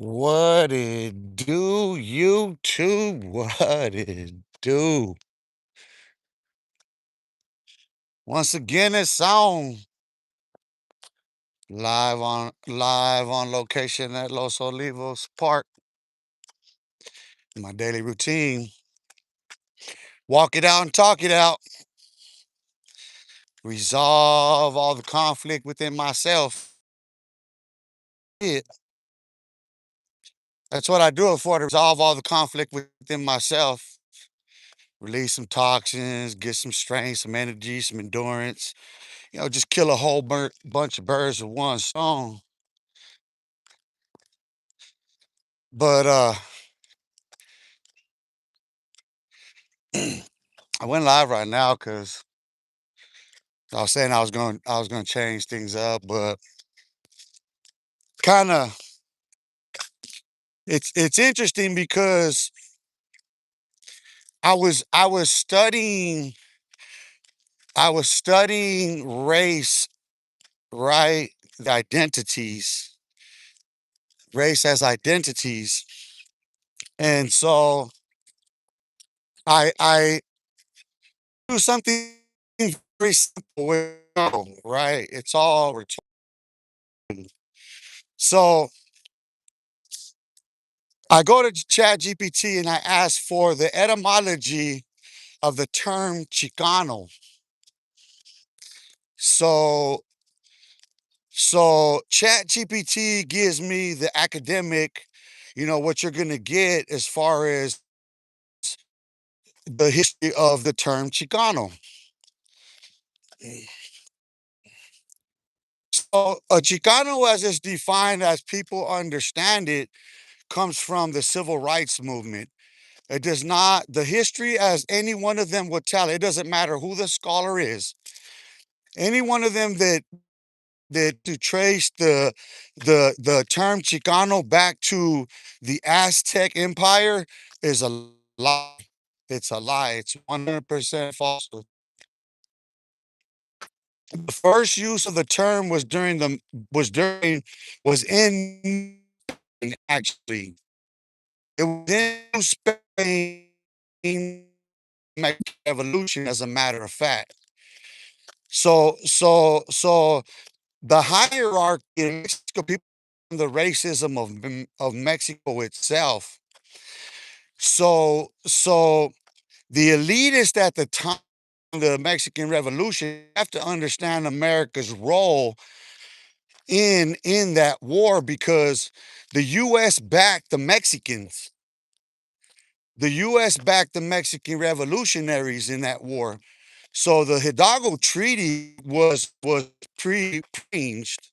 What it do, YouTube? What it do? Once again, it's on live on location at Los Olivos Park. My daily routine: walk it out and talk it out, resolve all the conflict within myself. It. That's what I do it for, to resolve all the conflict within myself, release some toxins, get some strength, some energy, some endurance. Just kill a whole bunch of birds with one stone. But I went live right now because I was saying I was going to change things up, but kind of it's interesting because I was studying race, right? The identities, race as identities, and so I do something very simple with right. It's all rhetorical. So I go to Chat GPT and I ask for the etymology of the term Chicano. So so Chat GPT gives me the academic, what you're gonna get as far as the history of the term Chicano. So a Chicano, as it's defined as people understand it, comes from the civil rights movement. It does not, the history as any one of them would tell, it doesn't matter who the scholar is. Any one of them that to trace the term Chicano back to the Aztec Empire is a lie. It's a lie. It's 100% false. The first use of the term was in actually. It was in Spain evolution, as a matter of fact. So the hierarchy in Mexico, people, the racism of Mexico itself. So the elitists at the time of the Mexican Revolution have to understand America's role in that war, because the U.S. backed the Mexicans. The U.S. backed the Mexican revolutionaries in that war. So the Hidalgo Treaty was prearranged.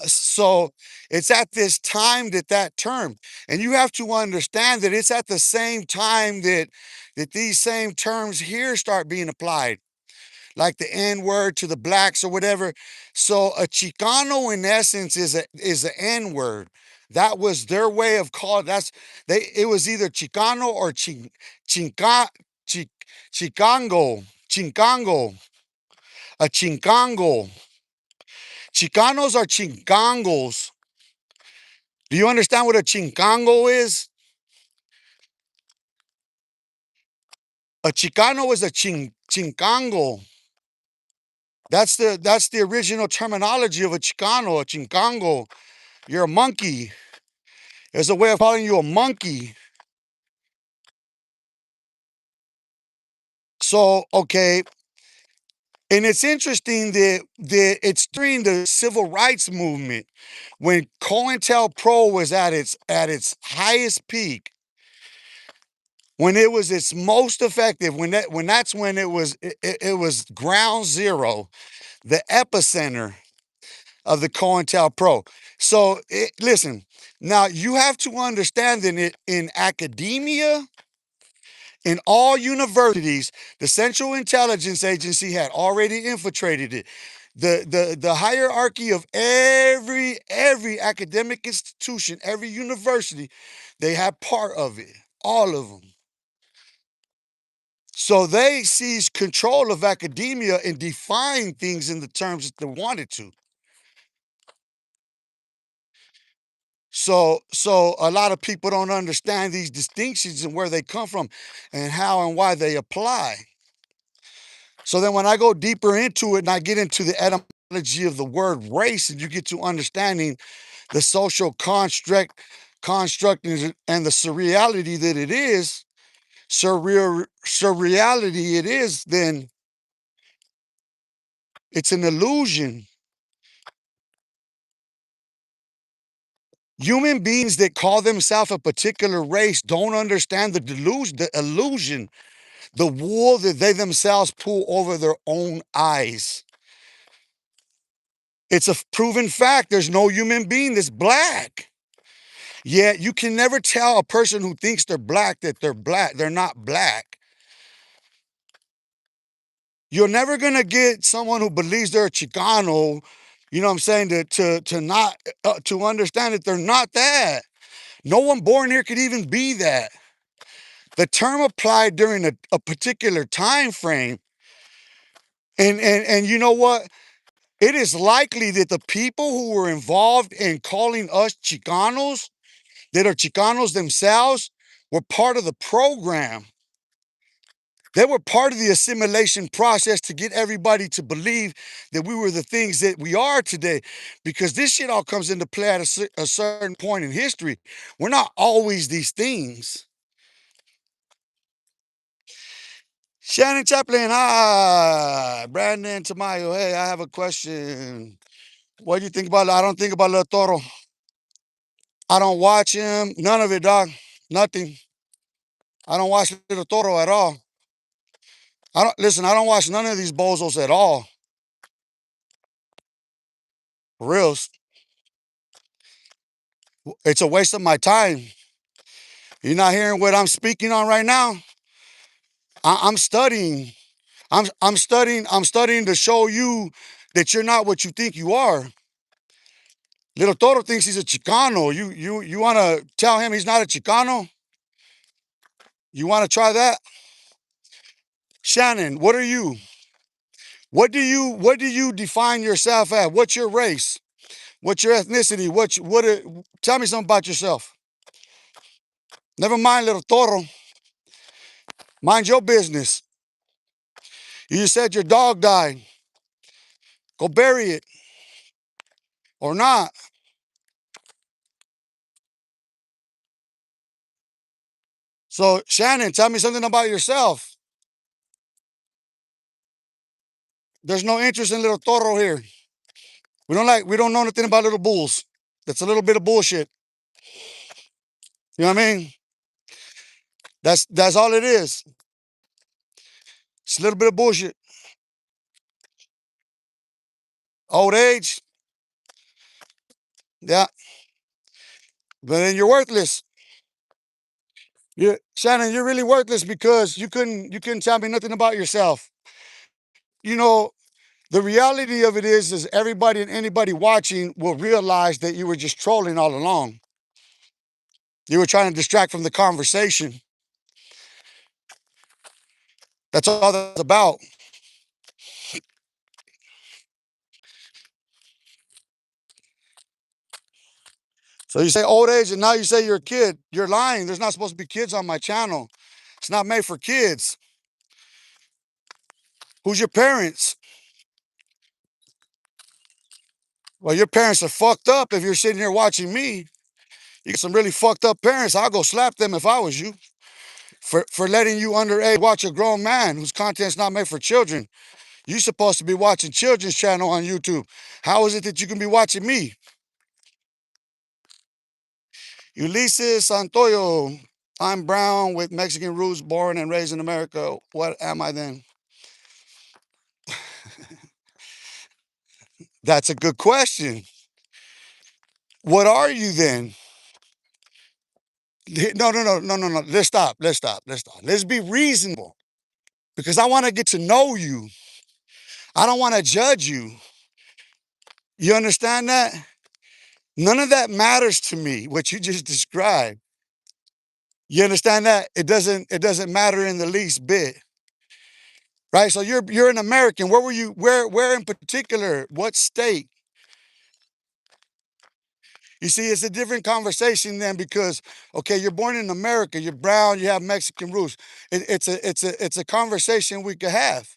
So it's at this time that term, and you have to understand that it's at the same time that these same terms here start being applied, like the N word to the blacks or whatever. So a Chicano, in essence, is an N word. That was their way of calling. It was either Chicano or Chinca, Chi, Chincango, a Chincango. Chicanos are Chincangos. Do you understand what a Chincango is? A Chicano is a Chincango. That's the original terminology of a Chicano, a Chincango. You're a monkey. There's a way of calling you a monkey. So, okay, and it's interesting that it's during the civil rights movement, when COINTELPRO was at its highest peak, when it was its most effective, that's when it was ground zero, the epicenter of the COINTELPRO. So listen, now you have to understand that in academia, in all universities, the Central Intelligence Agency had already infiltrated it. The hierarchy of every academic institution, every university, they had part of it, all of them. So they seized control of academia and defined things in the terms that they wanted to. So a lot of people don't understand these distinctions and where they come from and how and why they apply. So then when I go deeper into it and I get into the etymology of the word race, and you get to understanding the social construct and the surreality that it is, surreality it is, then it's an illusion. Human beings that call themselves a particular race don't understand the delusion, the illusion, the wool that they themselves pull over their own eyes. It's a proven fact. There's no human being that's black. Yet you can never tell a person who thinks they're black that they're black. They're not black. You're never gonna get someone who believes they're a Chicano, you know what I'm saying, to not to understand that they're not that. No one born here could even be that. The term applied during a particular time frame. And you know what? It is likely that the people who were involved in calling us Chicanos, that are Chicanos themselves, were part of the program. They were part of the assimilation process to get everybody to believe that we were the things that we are today. Because this shit all comes into play at a certain point in history. We're not always these things. Shannon Chaplin, hi. Brandon Tamayo, hey, I have a question. What do you think about? I don't think about Little Toro. I don't watch him. None of it, dog. Nothing. I don't watch Little Toro at all. I don't listen. I don't watch none of these bozos at all. For reals. It's a waste of my time. You're not hearing what I'm speaking on right now. I'm studying. I'm studying. I'm studying to show you that you're not what you think you are. Little Toro thinks he's a Chicano. You want to tell him he's not a Chicano? You want to try that? Shannon, what are you? What do you define yourself as? What's your race? What's your ethnicity? Tell me something about yourself. Never mind, Little Toro. Mind your business. You said your dog died. Go bury it. Or not. So, Shannon, tell me something about yourself. There's no interest in Little Toro here. We don't know nothing about little bulls. That's a little bit of bullshit. You know what I mean? That's all it is. It's a little bit of bullshit. Old age, yeah. But then you're worthless. Shannon, you're really worthless because you couldn't tell me nothing about yourself. You know, the reality of it is everybody and anybody watching will realize that you were just trolling all along. You were trying to distract from the conversation. That's all that's about. So you say old age and now you say you're a kid. You're lying. There's not supposed to be kids on my channel. It's not made for kids. Who's your parents? Well, your parents are fucked up if you're sitting here watching me. You got some really fucked up parents. I'll go slap them if I was you. For letting you underage watch a grown man whose content's not made for children. You're supposed to be watching children's channel on YouTube. How is it that you can be watching me? Ulysses Santoyo. I'm brown with Mexican roots, born and raised in America. What am I then? That's a good question. What are you then? No, no, no, no, no, no. Let's stop. Let's stop. Let's stop. Let's be reasonable because I want to get to know you. I don't want to judge you. You understand that? None of that matters to me, what you just described. You understand that? It doesn't matter in the least bit. Right? So you're an American. Where were you? Where in particular? What state? You see, it's a different conversation then because okay, you're born in America, you're brown, you have Mexican roots. It's a conversation we could have.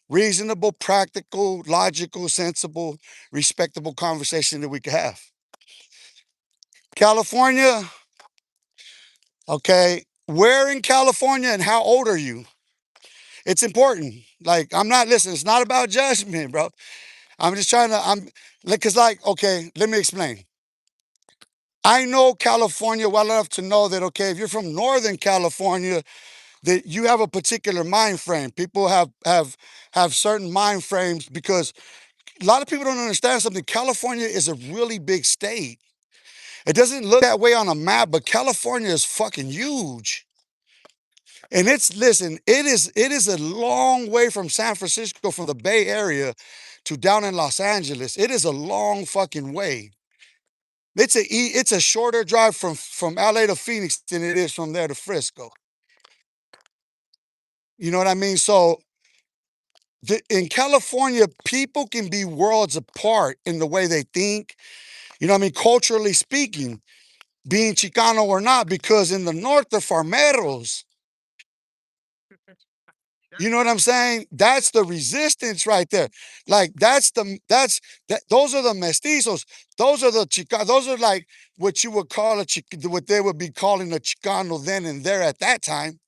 Reasonable, practical, logical, sensible, respectable conversation that we could have. California, okay, where in California and how old are you? It's important. Like, I'm not listening. It's not about judgment, bro. I'm just trying to, I'm like, cause like, okay, let me explain. I know California well enough to know that, okay, if you're from Northern California, that you have a particular mind frame. People have certain mind frames because a lot of people don't understand something. California is a really big state. It doesn't look that way on a map, but California is fucking huge. And it's listen, it is a long way from San Francisco, from the Bay Area to down in Los Angeles. It is a long fucking way. It's a shorter drive from LA to Phoenix than it is from there to Frisco. You know what I mean? So in California, people can be worlds apart in the way they think. You know what I mean? Culturally speaking, being Chicano or not, because in the north they're farmeros. You know what I'm saying? That's the resistance right there. Like those are the mestizos. Those are the Chicano. Those are like what you would call what they would be calling a Chicano then and there at that time.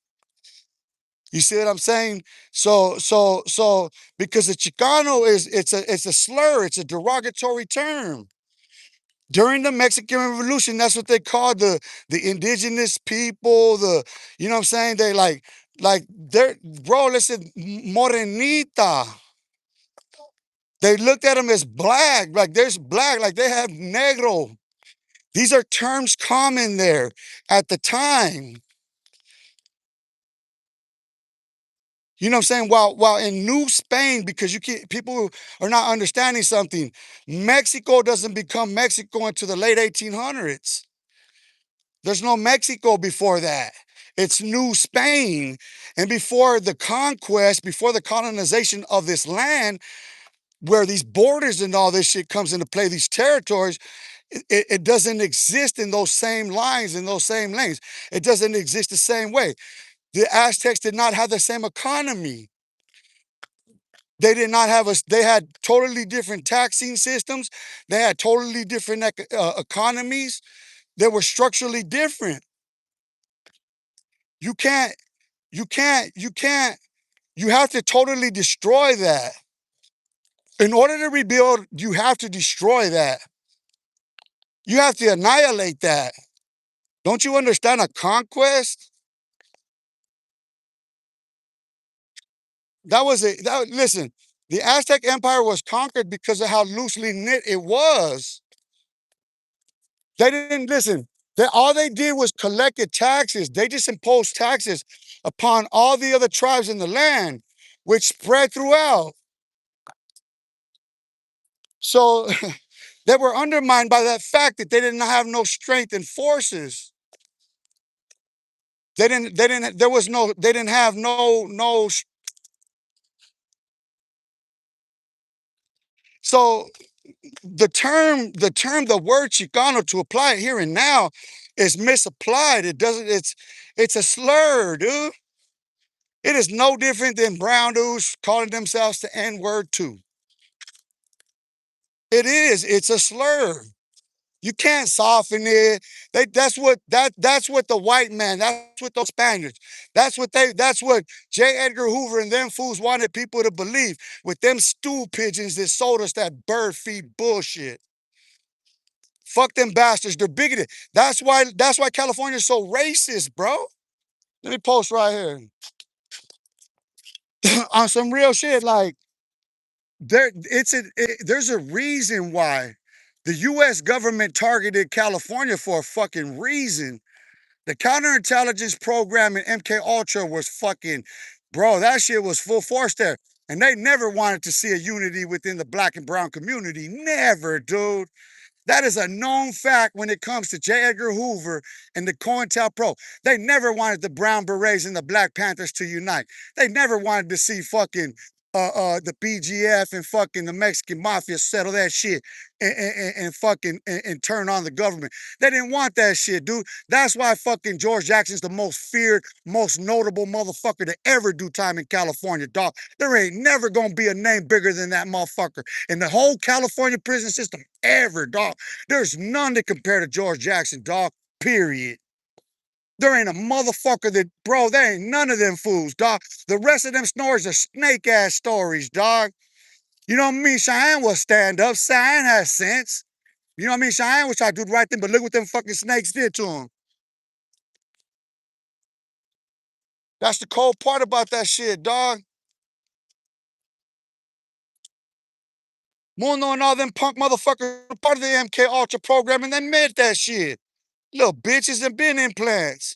You see what I'm saying? So because the Chicano it's a slur, it's a derogatory term. During the Mexican Revolution, that's what they called the indigenous people, you know what I'm saying? They like they're bro, listen, morenita. They looked at them as black, like there's black, like they have negro. These are terms common there at the time. You know what I'm saying? While in New Spain, because you can't, people are not understanding something. Mexico doesn't become Mexico until the late 1800s. There's no Mexico before that. It's New Spain. And before the conquest, before the colonization of this land, where these borders and all this shit comes into play, these territories, it doesn't exist in those same lines, in those same lanes. It doesn't exist the same way. The Aztecs did not have the same economy. They did not have they had totally different taxing systems. They had totally different economies. They were structurally different. You can't, you have to totally destroy that. In order to rebuild, you have to destroy that. You have to annihilate that. Don't you understand a conquest? Listen, the Aztec Empire was conquered because of how loosely knit it was. They didn't listen. All they did was collected taxes. They just imposed taxes upon all the other tribes in the land, which spread throughout. So they were undermined by that fact that they didn't have no strength and forces. There was no, they didn't have no. So the word Chicano, to apply it here and now, is misapplied. It's a slur, dude. It is no different than brown dudes calling themselves the N word too. It's a slur. You can't soften it. That's what the white man, that's what those Spaniards, that's what J. Edgar Hoover and them fools wanted people to believe with them stool pigeons that sold us that bird feed bullshit. Fuck them bastards. They're bigoted. That's why California's so racist, bro. Let me post right here. On some real shit. Like there's a reason why the US government targeted California for a fucking reason. The counterintelligence program in MK Ultra was fucking, bro, that shit was full force there. And they never wanted to see a unity within the black and brown community. Never, dude. That is a known fact when it comes to J. Edgar Hoover and the COINTELPRO. They never wanted the Brown Berets and the Black Panthers to unite. They never wanted to see fucking the BGF and fucking the Mexican mafia settle that shit and fucking and turn on the government. They didn't want that shit, dude. That's why fucking George Jackson's the most feared, most notable motherfucker to ever do time in California, dog. There ain't never gonna be a name bigger than that motherfucker in the whole California prison system ever, dog. There's none to compare to George Jackson, dog. Period. There ain't a motherfucker that, bro, there ain't none of them fools, dog. The rest of them stories are snake ass stories, dog. You know what I mean? Cheyenne will stand up. Cheyenne has sense. You know what I mean? Cheyenne was trying to do the right thing, but look what them fucking snakes did to him. That's the cold part about that shit, dog. Muno and all them punk motherfuckers were part of the MK Ultra program and they made that shit. Little bitches and bin implants.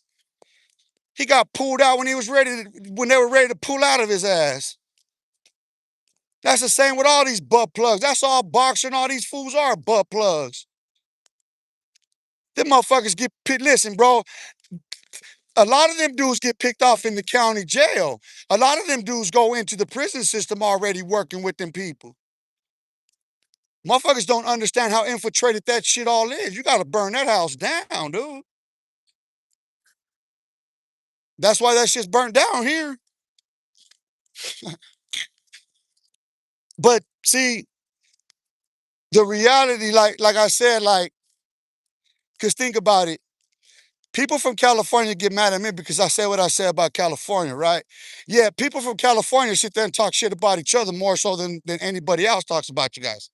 He got pulled out when he was ready to, when they were ready to pull out of his ass. That's the same with all these butt plugs. That's all boxers and all these fools are, butt plugs. Them motherfuckers get picked. Listen, bro, a lot of them dudes get picked off in the county jail. A lot of them dudes go into the prison system already working with them people. Motherfuckers don't understand how infiltrated that shit all is. You gotta burn that house down, dude. That's why that shit's burnt down here. But see, the reality, like I said, like, cause think about it. People from California get mad at me because I say what I say about California, right? Yeah, people from California sit there and talk shit about each other more so than anybody else talks about you guys.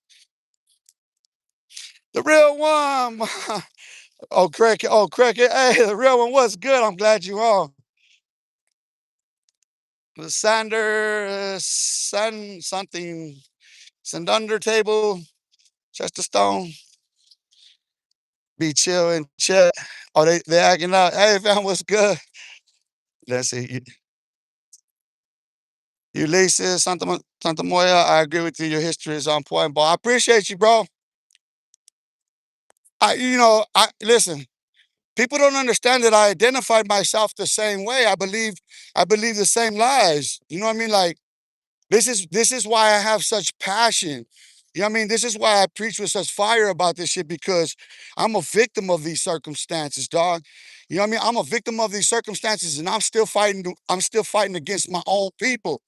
The real one. Oh, Cricket. Oh, Cricket. Hey, the real one was good. I'm glad you on. The Sander, Sun, something, Sundunder table, Chesterstone, be chill and chat. Oh, they acting out. Hey, fam, what's good? Let's see. Ulysses, Santa Moya, I agree with you. Your history is on point, bro. I appreciate you, bro. I listen. People don't understand that I identified myself the same way. I believe the same lies. You know what I mean? Like this is why I have such passion. You know what I mean? This is why I preach with such fire about this shit because I'm a victim of these circumstances, dog. You know what I mean? I'm a victim of these circumstances, and I'm still fighting. I'm still fighting against my own people.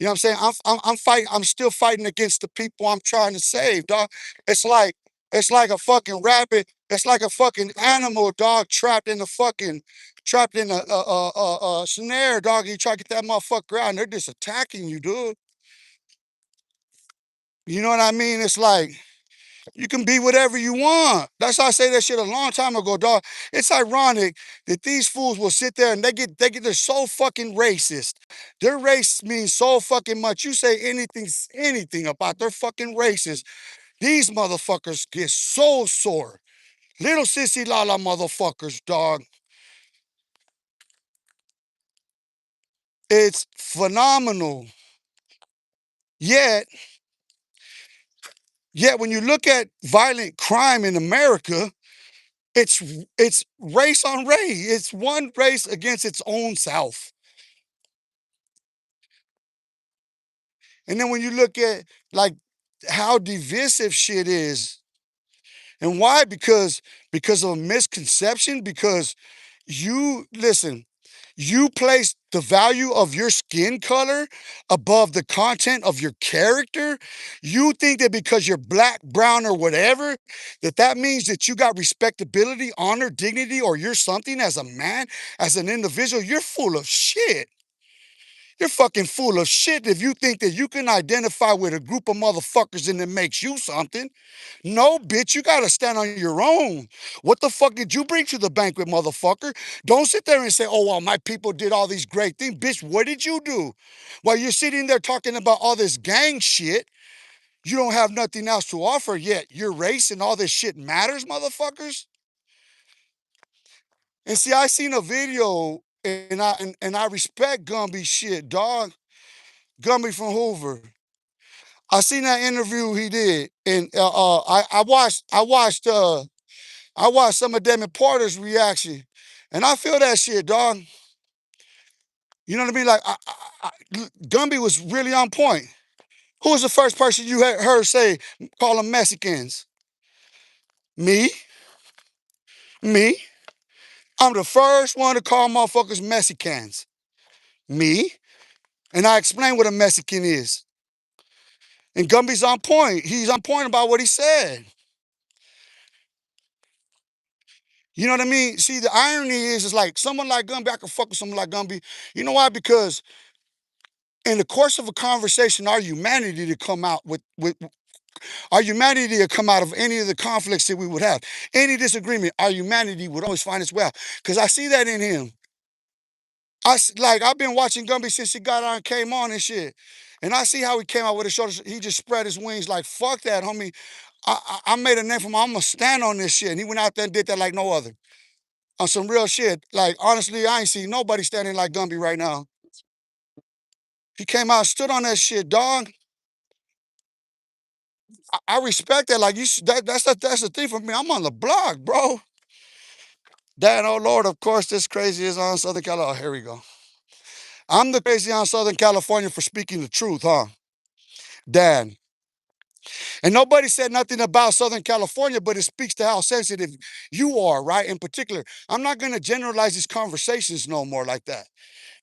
You know what I'm saying? I'm fighting. I'm still fighting against the people I'm trying to save, dog. It's like it's like a fucking rabbit. It's like a fucking animal, dog, trapped in a snare, dog. You try to get that motherfucker out, and they're just attacking you, dude. You know what I mean? It's like you can be whatever you want. That's how I say that shit a long time ago, dog. It's ironic that these fools will sit there and they're so fucking racist. Their race means so fucking much. You say anything about their fucking races, these motherfuckers get so sore. Little sissy lala motherfuckers, dog. It's phenomenal. Yet, yet when you look at violent crime in America, it's it's race on race. It's one race against its own self. And then when you look at like how divisive shit is, and why? Because of a misconception. Because you listen, you place the value of your skin color above the content of your character. You think that because you're black, brown, or whatever, that means that you got respectability, honor, dignity, or you're something as a man, as an individual. You're full of shit. You're fucking full of shit if you think that you can identify with a group of motherfuckers and it makes you something. No, bitch, you gotta stand on your own. What the fuck did you bring to the banquet, motherfucker? Don't sit there and say, oh, well, my people did all these great things. Bitch, what did you do? While you're sitting there talking about all this gang shit, you don't have nothing else to offer yet. Your race and all this shit matters, motherfuckers. And see, I seen a video and I respect Gumby shit, dog. Gumby from Hoover. I seen that interview he did, and I watched some of Damon Porter's reaction, and I feel that shit, dog. You know what I mean? Like Gumby was really on point. Who was the first person you heard say, call them Mexicans? Me? Me? I'm the first one to call motherfuckers Mexicans. Me? And I explained what a Mexican is. And Gumby's on point. He's on point about what he said. You know what I mean? See, the irony is like someone like Gumby, I can fuck with someone like Gumby. You know why? Because in the course of a conversation, our humanity to come out with our humanity to come out of any of the conflicts that we would have, any disagreement, our humanity would always find its way out. Because I see that in him. Like I've been watching Gumby since he got on and came on and shit. And I see how he came out with his shoulders. He just spread his wings like, fuck that, homie. I made a name for him. I'm gonna stand on this shit. And he went out there and did that like no other. On some real shit. Like honestly, I ain't seen nobody standing like Gumby right now. He came out, stood on that shit, dog. I respect that. Like that's the thing for me. I'm on the block, bro. Dan, oh Lord, of course, this crazy is on Southern California. Oh, here we go. I'm the crazy on Southern California for speaking the truth, huh? Dan. And nobody said nothing about Southern California, but it speaks to how sensitive you are, right? In particular, I'm not going to generalize these conversations no more like that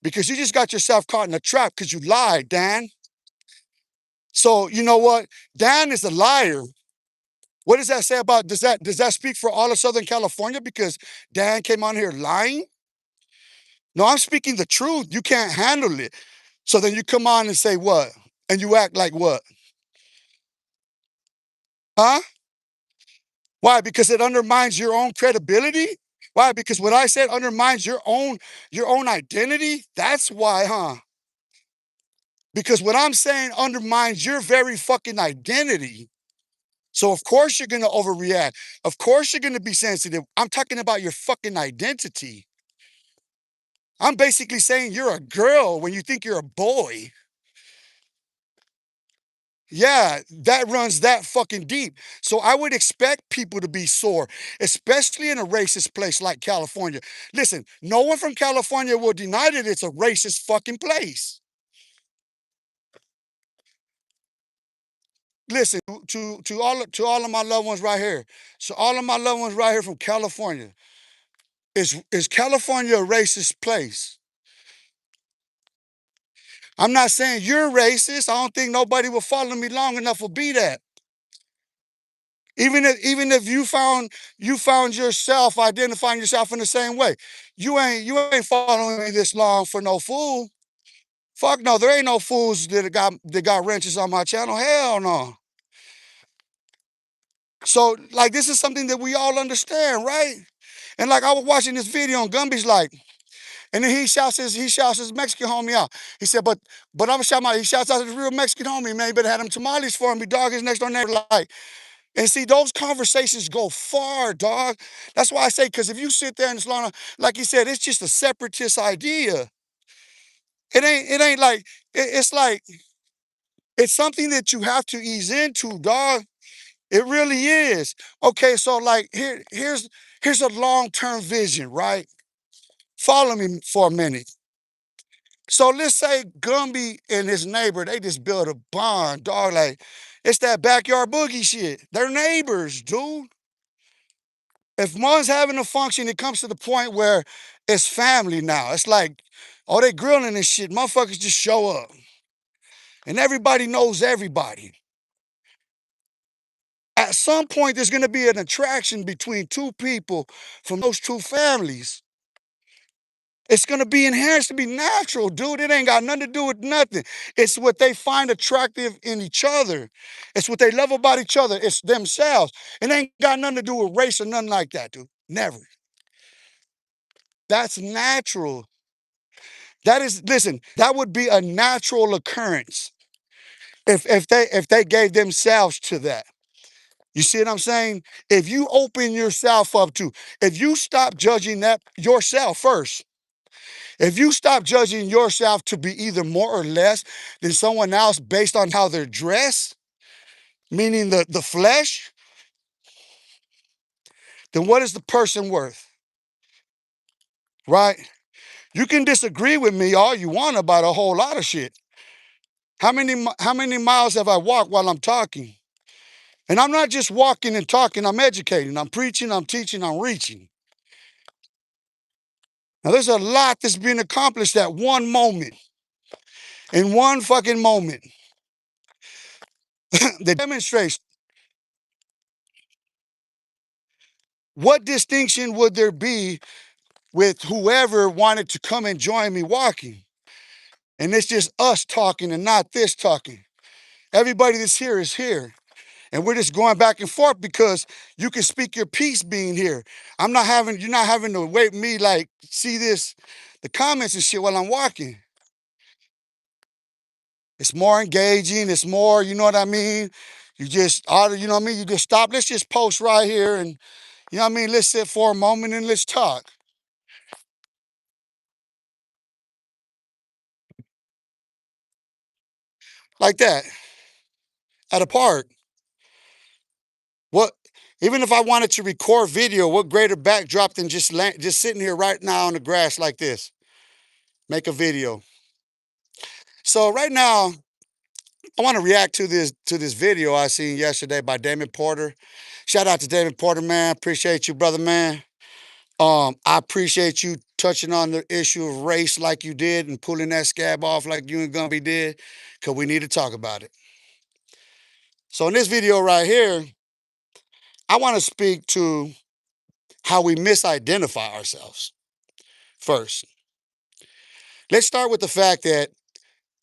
because you just got yourself caught in a trap because you lied, Dan. So you know what? Dan is a liar. What does that say about, does that speak for all of Southern California because Dan came on here lying? No, I'm speaking the truth. You can't handle it. So then you come on and say what? And you act like what? Huh? Why? Because it undermines your own credibility? Why? Because what I said undermines your own identity? That's why, huh? Because what I'm saying undermines your very fucking identity. So of course you're gonna overreact. Of course you're gonna be sensitive. I'm talking about your fucking identity. I'm basically saying you're a girl when you think you're a boy. Yeah, that runs that fucking deep. So I would expect people to be sore, especially in a racist place like California. Listen, no one from California will deny that it's a racist fucking place. Listen to all of my loved ones right here. So all of my loved ones right here from California. Is California a racist place? I'm not saying you're racist. I don't think nobody will follow me long enough will be that. Even if you found yourself identifying yourself in the same way, you ain't following me this long for no fool. Fuck no, there ain't no fools that got wrenches on my channel. Hell no. So like this is something that we all understand, right? And like I was watching this video and Gumby's like, and then he shouts his Mexican homie out. He said, but I'm shout out. He shouts out his real Mexican homie, man. He better have them tamales for me, dog. His next door neighbor like. And see, those conversations go far, dog. That's why I say, because if you sit there and it's like you said, it's just a separatist idea. It ain't like, it's like, it's something that you have to ease into, dog. It really is. Okay, so like here's a long-term vision, right? Follow me for a minute. So let's say Gumby and his neighbor, they just built a bond, dog. Like, it's that backyard boogie shit. They're neighbors, dude. If one's having a function, it comes to the point where it's family now. It's like, oh, they grilling and shit. Motherfuckers just show up. And everybody knows everybody. At some point, there's gonna be an attraction between two people from those two families. It's gonna be enhanced to be natural, dude. It ain't got nothing to do with nothing. It's what they find attractive in each other. It's what they love about each other. It's themselves. It ain't got nothing to do with race or nothing like that, dude. Never. That's natural. Listen, that would be a natural occurrence if they gave themselves to that. You see what I'm saying? If you open yourself up to, if you stop judging that yourself first, if you stop judging yourself to be either more or less than someone else based on how they're dressed, meaning the flesh, then what is the person worth? Right? You can disagree with me all you want about a whole lot of shit. How many miles have I walked while I'm talking? And I'm not just walking and talking, I'm educating, I'm preaching, I'm teaching, I'm reaching. Now there's a lot that's being accomplished at one moment, in one fucking moment that demonstrates what distinction would there be with whoever wanted to come and join me walking. And it's just us talking and not this talking. Everybody that's here is here. And we're just going back and forth because you can speak your piece being here. You're not having to wait me like, see this, the comments and shit while I'm walking. It's more engaging. It's more, you know what I mean? You just, you know what I mean? You just stop. Let's just post right here and, you know what I mean? Let's sit for a moment and let's talk. Like that at a park. What, even if I wanted to record video, what greater backdrop than just sitting here right now on the grass like this? Make a video. So right now, I want to react to this video I seen yesterday by Damon Porter. Shout out to Damon Porter, man. Appreciate you, brother, man. I appreciate you touching on the issue of race like you did and pulling that scab off like you and Gumby did, because we need to talk about it. So in this video right here, I want to speak to how we misidentify ourselves first. Let's start with the fact that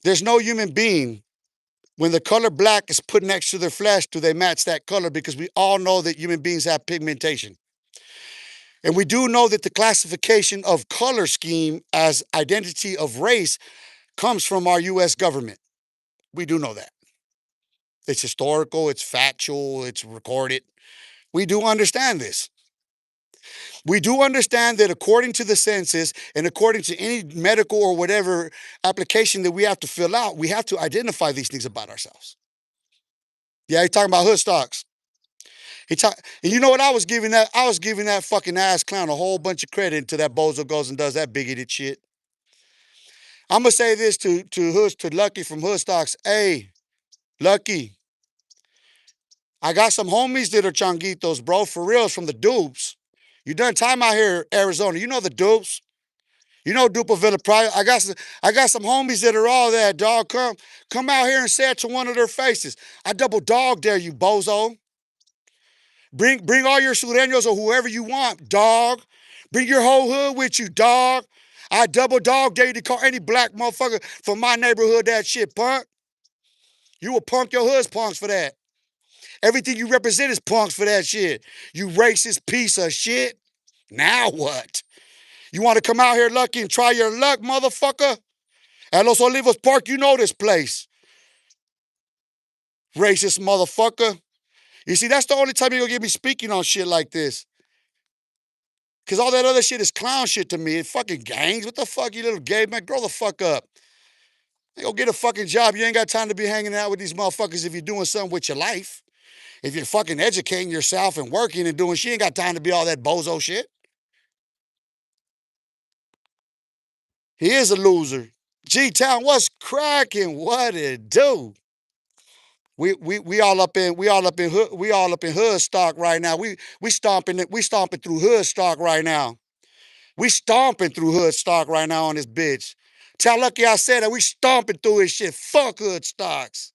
there's no human being, when the color black is put next to their flesh, do they match that color? Because we all know that human beings have pigmentation. And we do know that the classification of color scheme as identity of race comes from our US government. We do know that. It's historical, it's factual, it's recorded. We do understand this. We do understand that according to the census and according to any medical or whatever application that we have to fill out, we have to identify these things about ourselves. Yeah, he's talking about hood stocks. And you know what? I was giving that fucking ass clown a whole bunch of credit until that bozo goes and does that bigoted shit. I'm gonna say this to Lucky from Hood Stocks. Hey, Lucky, I got some homies that are changuitos, bro. For reals, from the dupes. You done time out here, Arizona. You know the dupes. You know Duperville Pryor. I got some homies that are all that, dog. Come out here and say it to one of their faces. I double dog dare you, bozo. Bring all your sureños or whoever you want, dog. Bring your whole hood with you, dog. I double dog dare you to call any black motherfucker from my neighborhood that shit, punk. You will punk your hood's punks for that. Everything you represent is punks for that shit. You racist piece of shit. Now what? You want to come out here, Lucky, and try your luck, motherfucker? At Los Olivos Park, you know this place. Racist motherfucker. You see, that's the only time you're gonna get me speaking on shit like this. Cause all that other shit is clown shit to me. It fucking gangs. What the fuck, you little gay man? Grow the fuck up. Go get a fucking job. You ain't got time to be hanging out with these motherfuckers if you're doing something with your life. If you're fucking educating yourself and working and doing shit, you ain't got time to be all that bozo shit. He is a loser. G-Town, what's cracking? What it do? We all up in hood stock right now. We stomping through hood stock right now. We stomping through hood stock right now on this bitch. Tell Lucky I said that we stomping through his shit. Fuck hood stocks.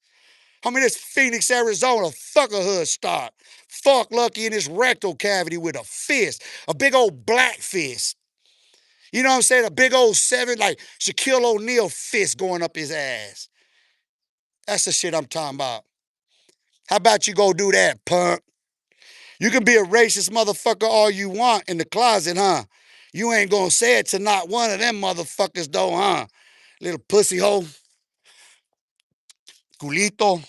I mean, it's Phoenix, Arizona. Fuck a hood stock. Fuck Lucky in his rectal cavity with a fist. A big old black fist. You know what I'm saying? A big old seven, like Shaquille O'Neal fist going up his ass. That's the shit I'm talking about. How about you go do that, punk? You can be a racist motherfucker all you want in the closet, huh? You ain't gonna say it to not one of them motherfuckers, though, huh? Little pussy hole. Culito.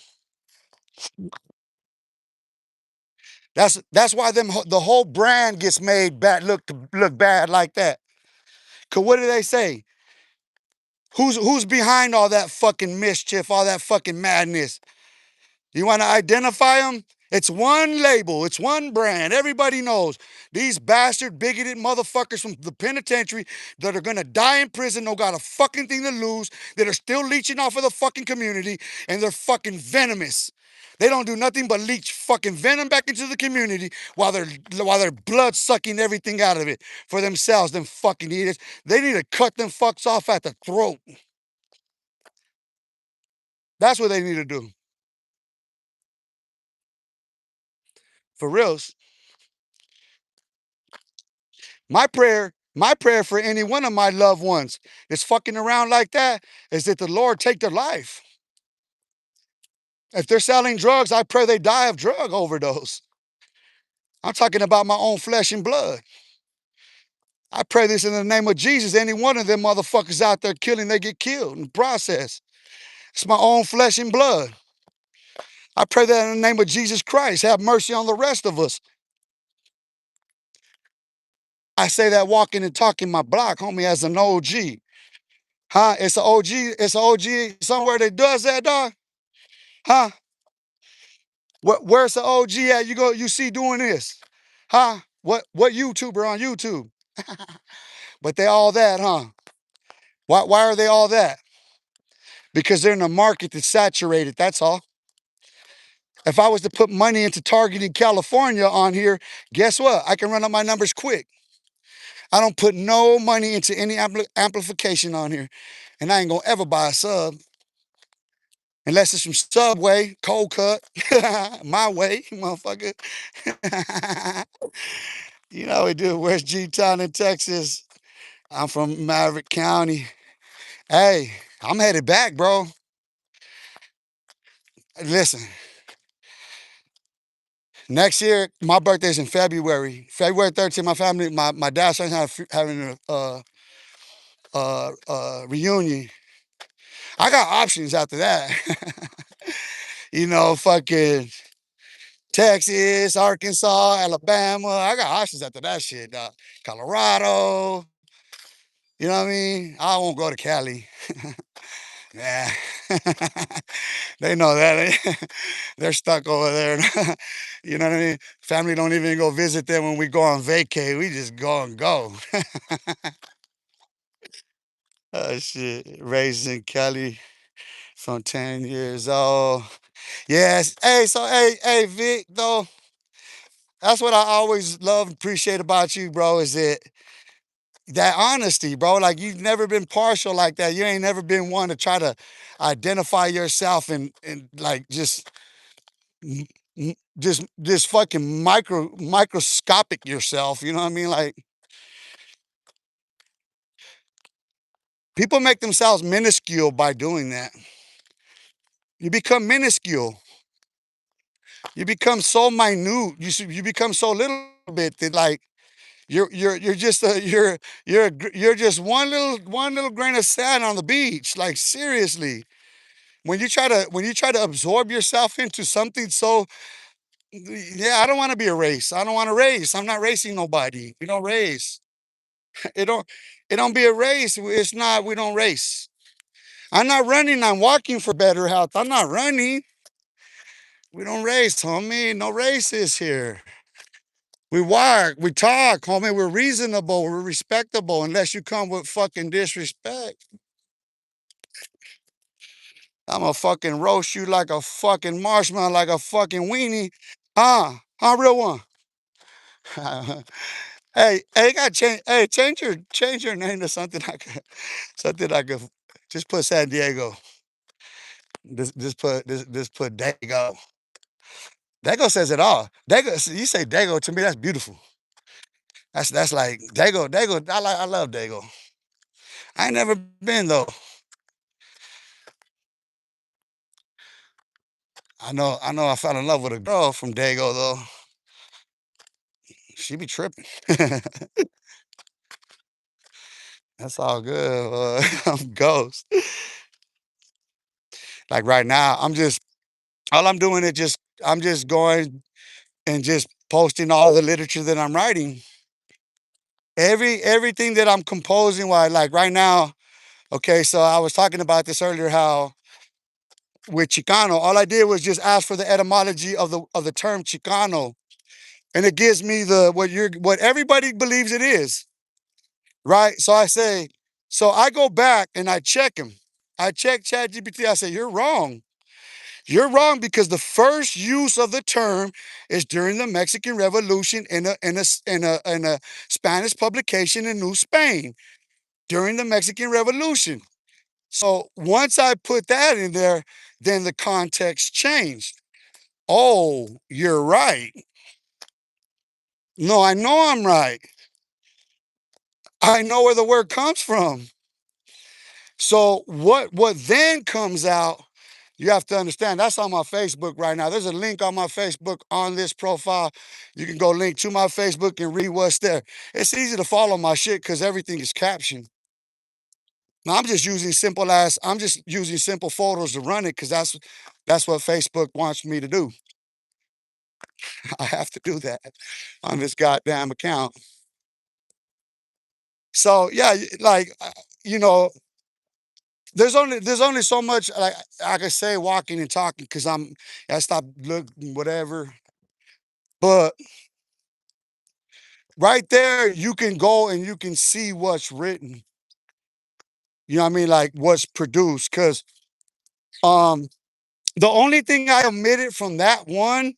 That's why the whole brand gets made bad, look bad like that. Cause what do they say? Who's behind all that fucking mischief, all that fucking madness? You want to identify them? It's one label, it's one brand. Everybody knows these bastard, bigoted motherfuckers from the penitentiary that are gonna die in prison, don't got a fucking thing to lose, that are still leeching off of the fucking community, and they're fucking venomous. They don't do nothing but leech fucking venom back into the community while they're blood sucking everything out of it for themselves, them fucking idiots. They need to cut them fucks off at the throat. That's what they need to do. For reals. My prayer for any one of my loved ones that's fucking around like that is that the Lord take their life. If they're selling drugs, I pray they die of drug overdose. I'm talking about my own flesh and blood. I pray this in the name of Jesus. Any one of them motherfuckers out there killing, they get killed in the process. It's my own flesh and blood. I pray that in the name of Jesus Christ. Have mercy on the rest of us. I say that walking and talking my block, homie, as an OG. Huh? It's an OG. It's an OG somewhere that does that, dog. Huh? Where's the OG at? You see doing this, huh? What YouTuber on YouTube? But they all that, huh? Why are they all that? Because they're in a market that's saturated. That's all. If I was to put money into targeting California on here, guess what? I can run up my numbers quick. I don't put no money into any amplification on here, and I ain't gonna ever buy a sub unless it's from Subway, cold cut, my way, motherfucker. You know how we do. West G Town in Texas. I'm from Maverick County. Hey, I'm headed back, bro. Listen, next year, my birthday's in February. February 13th, my family, my dad's having a reunion. I got options after that. Fucking Texas, Arkansas, Alabama. I got options after that shit, dog. Colorado. You know what I mean? I won't go to Cali. Yeah. They know that. They're stuck over there. You know what I mean? Family don't even go visit them when we go on vacay. We just go and go. Oh shit. Raised in Cali from 10 years old. Yes. Hey, so hey, Vic, though, that's what I always love and appreciate about you, bro, is that honesty, bro. Like you've never been partial like that. You ain't never been one to try to identify yourself and like just fucking microscopic yourself. You know what I mean? Like people make themselves minuscule by doing that. You become minuscule. You become so minute. You become so little bit that like you're just you're just one little grain of sand on the beach. Like seriously, when you try to absorb yourself into something so yeah, I don't want to be a race. I don't want to race. I'm not racing nobody. We don't race. It don't it don't be a race. It's not, we don't race. I'm not running, I'm walking for better health. I'm not running. We don't race, homie. No races here. We walk, we talk, homie. We're reasonable, we're respectable, unless you come with fucking disrespect. I'm gonna fucking roast you like a fucking marshmallow, like a fucking weenie. Huh, real one. Hey, got change. Hey, change your name to something I could just put San Diego. Just put Dago. Dago says it all. Dago, you say Dago to me, that's beautiful. That's like Dago. I love Dago. I ain't never been though. I know. I fell in love with a girl from Dago though. She be tripping. That's all good. I'm ghost. Like right now, all I'm doing is I'm just going and just posting all the literature that I'm writing. Everything that I'm composing, why like right now. Okay, so I was talking about this earlier. How with Chicano. All I did was just ask for the etymology of the term Chicano, and it gives me the what everybody believes it is, right? So I say, so I go back and I check him. I check ChatGPT. I say, you're wrong. You're wrong because the first use of the term is during the Mexican Revolution in a Spanish publication in New Spain during the Mexican Revolution. So once I put that in there, then the context changed. Oh, you're right. No, I know I'm right. I know where the word comes from. So what then comes out, you have to understand that's on my Facebook right now. There's a link on my Facebook on this profile. You can go link to my Facebook and read what's there. It's easy to follow my shit because everything is captioned. Now I'm just using simple photos to run it because that's what Facebook wants me to do. I have to do that on this goddamn account. So yeah, you know, there's only so much like I can say walking and talking because I stop looking whatever. But right there, you can go and you can see what's written. You know what I mean? Like what's produced. Cause um the only thing I omitted from that one,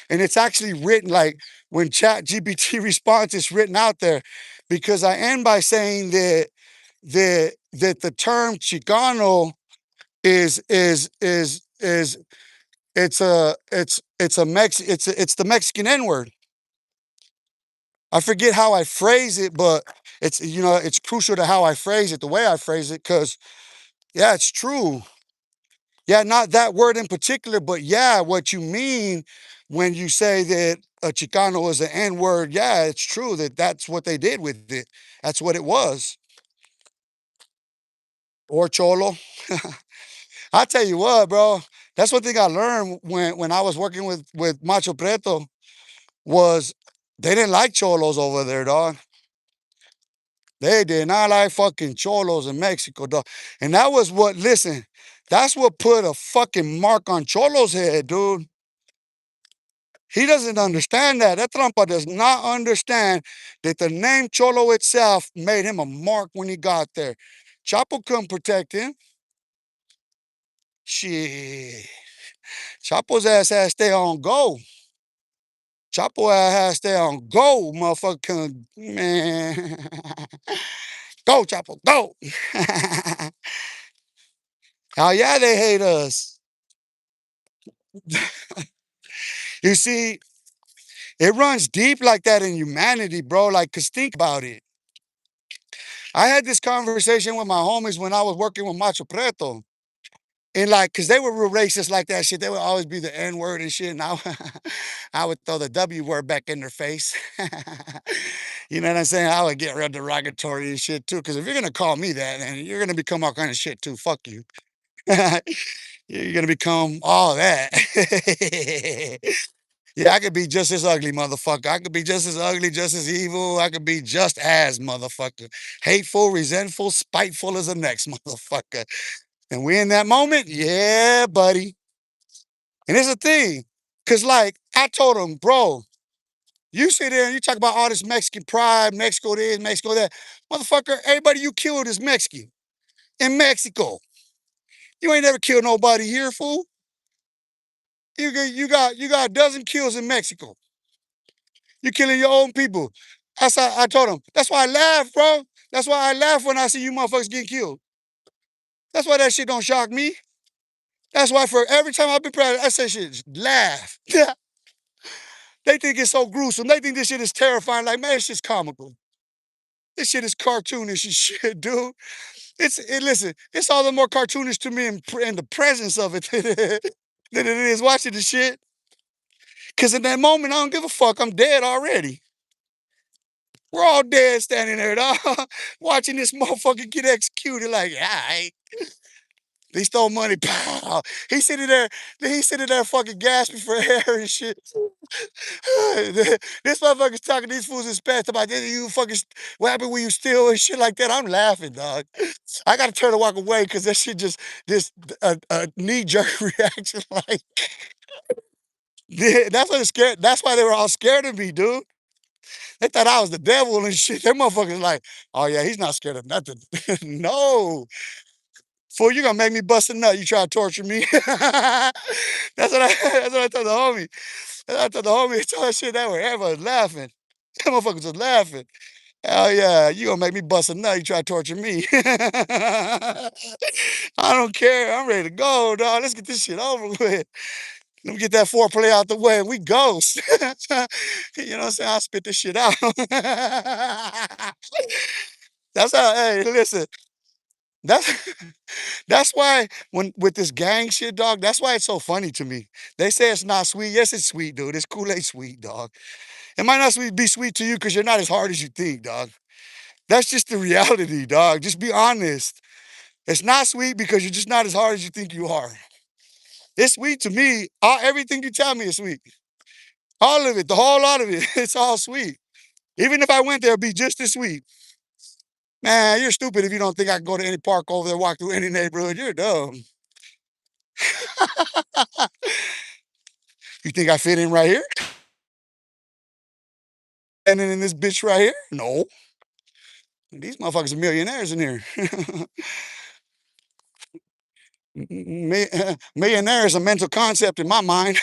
and it's actually written like when Chat GPT responds, it's written out there because I end by saying that the term Chicano is it's the Mexican N word. I forget how I phrase it, but it's crucial to how I phrase it, the way I phrase it, because yeah, it's true. Yeah, not that word in particular, but yeah, what you mean when you say that a Chicano is an N word, yeah, it's true that that's what they did with it. That's what it was. Or Cholo. I tell you what, bro, that's one thing I learned when I was working with Macho Preto was they didn't like cholos over there, dog. They did not like fucking cholos in Mexico, dog. And that was what, listen, that's what put a fucking mark on Cholo's head, dude. He doesn't understand that. That trampa does not understand that the name Cholo itself made him a mark when he got there. Chapo couldn't protect him. Shit. Chapo's ass had to stay on go. Chapo ass had to stay on go, motherfucker. Man. Go, Chapo, go. Oh, yeah, they hate us. You see, it runs deep like that in humanity, bro. Like, cause think about it. I had this conversation with my homies when I was working with Macho Preto. And like, cause they were real racist like that shit. They would always be the N word and shit. And I would throw the W word back in their face. You know what I'm saying? I would get real derogatory and shit too. Cause if you're gonna call me that, then you're gonna become all kind of shit too. Fuck you. You're gonna become all that. Yeah, I could be just as ugly, motherfucker. I could be just as ugly, just as evil. I could be just as motherfucker. Hateful, resentful, spiteful as the next motherfucker. And we in that moment, yeah, buddy. And it's a thing. Cause like I told him, bro, you sit there and you talk about all this Mexican pride, Mexico this, Mexico that. Motherfucker, everybody you killed is Mexican. In Mexico. You ain't never killed nobody here, fool. You got a dozen kills in Mexico. You killing your own people. I told him. That's why I laugh, bro. That's why I laugh when I see you motherfuckers getting killed. That's why that shit don't shock me. That's why for every time I've been proud, I say shit, laugh. They think it's so gruesome. They think this shit is terrifying. Like, man, it's just comical. This shit is cartoonish and shit, dude. Listen, it's all the more cartoonish to me in the presence of it than it is watching the shit. Cause in that moment, I don't give a fuck. I'm dead already. We're all dead standing there, dog, watching this motherfucker get executed. Like, all right. They stole money. Pow. He sitting there. He sitting there fucking gasping for air and shit. This motherfucker's talking these fools in Spanish about this. You fucking what happened when you steal and shit like that. I'm laughing, dog. I gotta turn and walk away because that shit just this a knee jerk reaction. Like yeah, that's what it scared. That's why they were all scared of me, dude. They thought I was the devil and shit. Them motherfuckers like, oh yeah, he's not scared of nothing. No, fool, you gonna make me bust a nut. You try to torture me. That's what I told the homie. That's what I told the homie. He told that shit that way. Everybody was laughing. Them motherfuckers was laughing. Hell yeah, you gonna make me bust a nut. You try to torture me. I don't care. I'm ready to go, dog. Let's get this shit over with. Let me get that foreplay out the way and we ghost. You know what I'm saying? I'll spit this shit out. That's how, hey, listen, that's that's why when with this gang shit, dog, that's why it's so funny to me. They say it's not sweet. Yes, it's sweet, dude. It's Kool-Aid sweet, dog. It might not be sweet to you because you're not as hard as you think, dog. That's just the reality, dog. Just be honest. It's not sweet because you're just not as hard as you think you are. It's sweet to me. Everything you tell me is sweet. All of it, the whole lot of it. It's all sweet. Even if I went there, it'd be just as sweet. Man, you're stupid if you don't think I can go to any park over there, walk through any neighborhood. You're dumb. You think I fit in right here? Standing in this bitch right here? No. These motherfuckers are millionaires in here. Millionaire is a mental concept in my mind.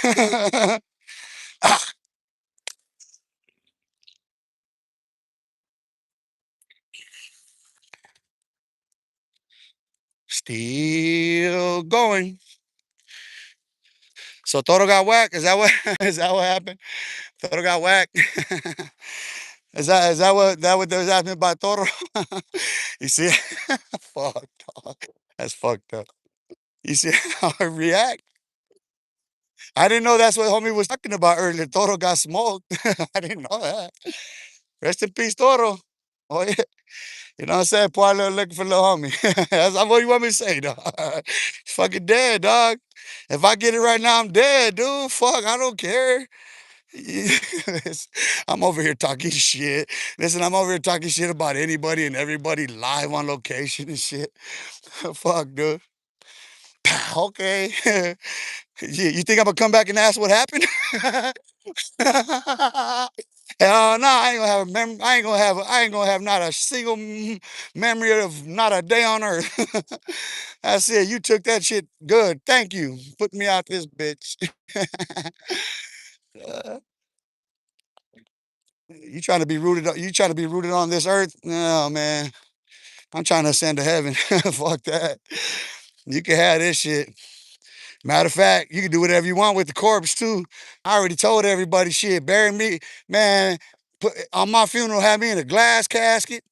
Still going. So Toro got whacked. Is that what is that what happened? Toro got whacked. Is that what they was asking about Toro? You see, fuck, dog. That's fucked up. You see how I react? I didn't know that's what homie was talking about earlier. Toro got smoked. I didn't know that. Rest in peace, Toro. Oh yeah. You know what I'm saying? Pour a little liquor for little homie. That's what you want me to say, dog. He's fucking dead, dog. If I get it right now, I'm dead, dude. Fuck, I don't care. I'm over here talking shit. Listen, I'm over here talking shit about anybody and everybody live on location and shit. Fuck, dude. Okay. You think I'm gonna come back and ask what happened? Hell no, I ain't gonna have a I ain't gonna have not a single memory of not a day on earth. I said, you took that shit good. Thank you. Put me out this bitch. Uh, you trying to be rooted you trying to be rooted on this earth? No, man. I'm trying to ascend to heaven. Fuck that. You can have this shit. Matter of fact, you can do whatever you want with the corpse too. I already told everybody shit. Bury me, man. On my funeral, have me in a glass casket,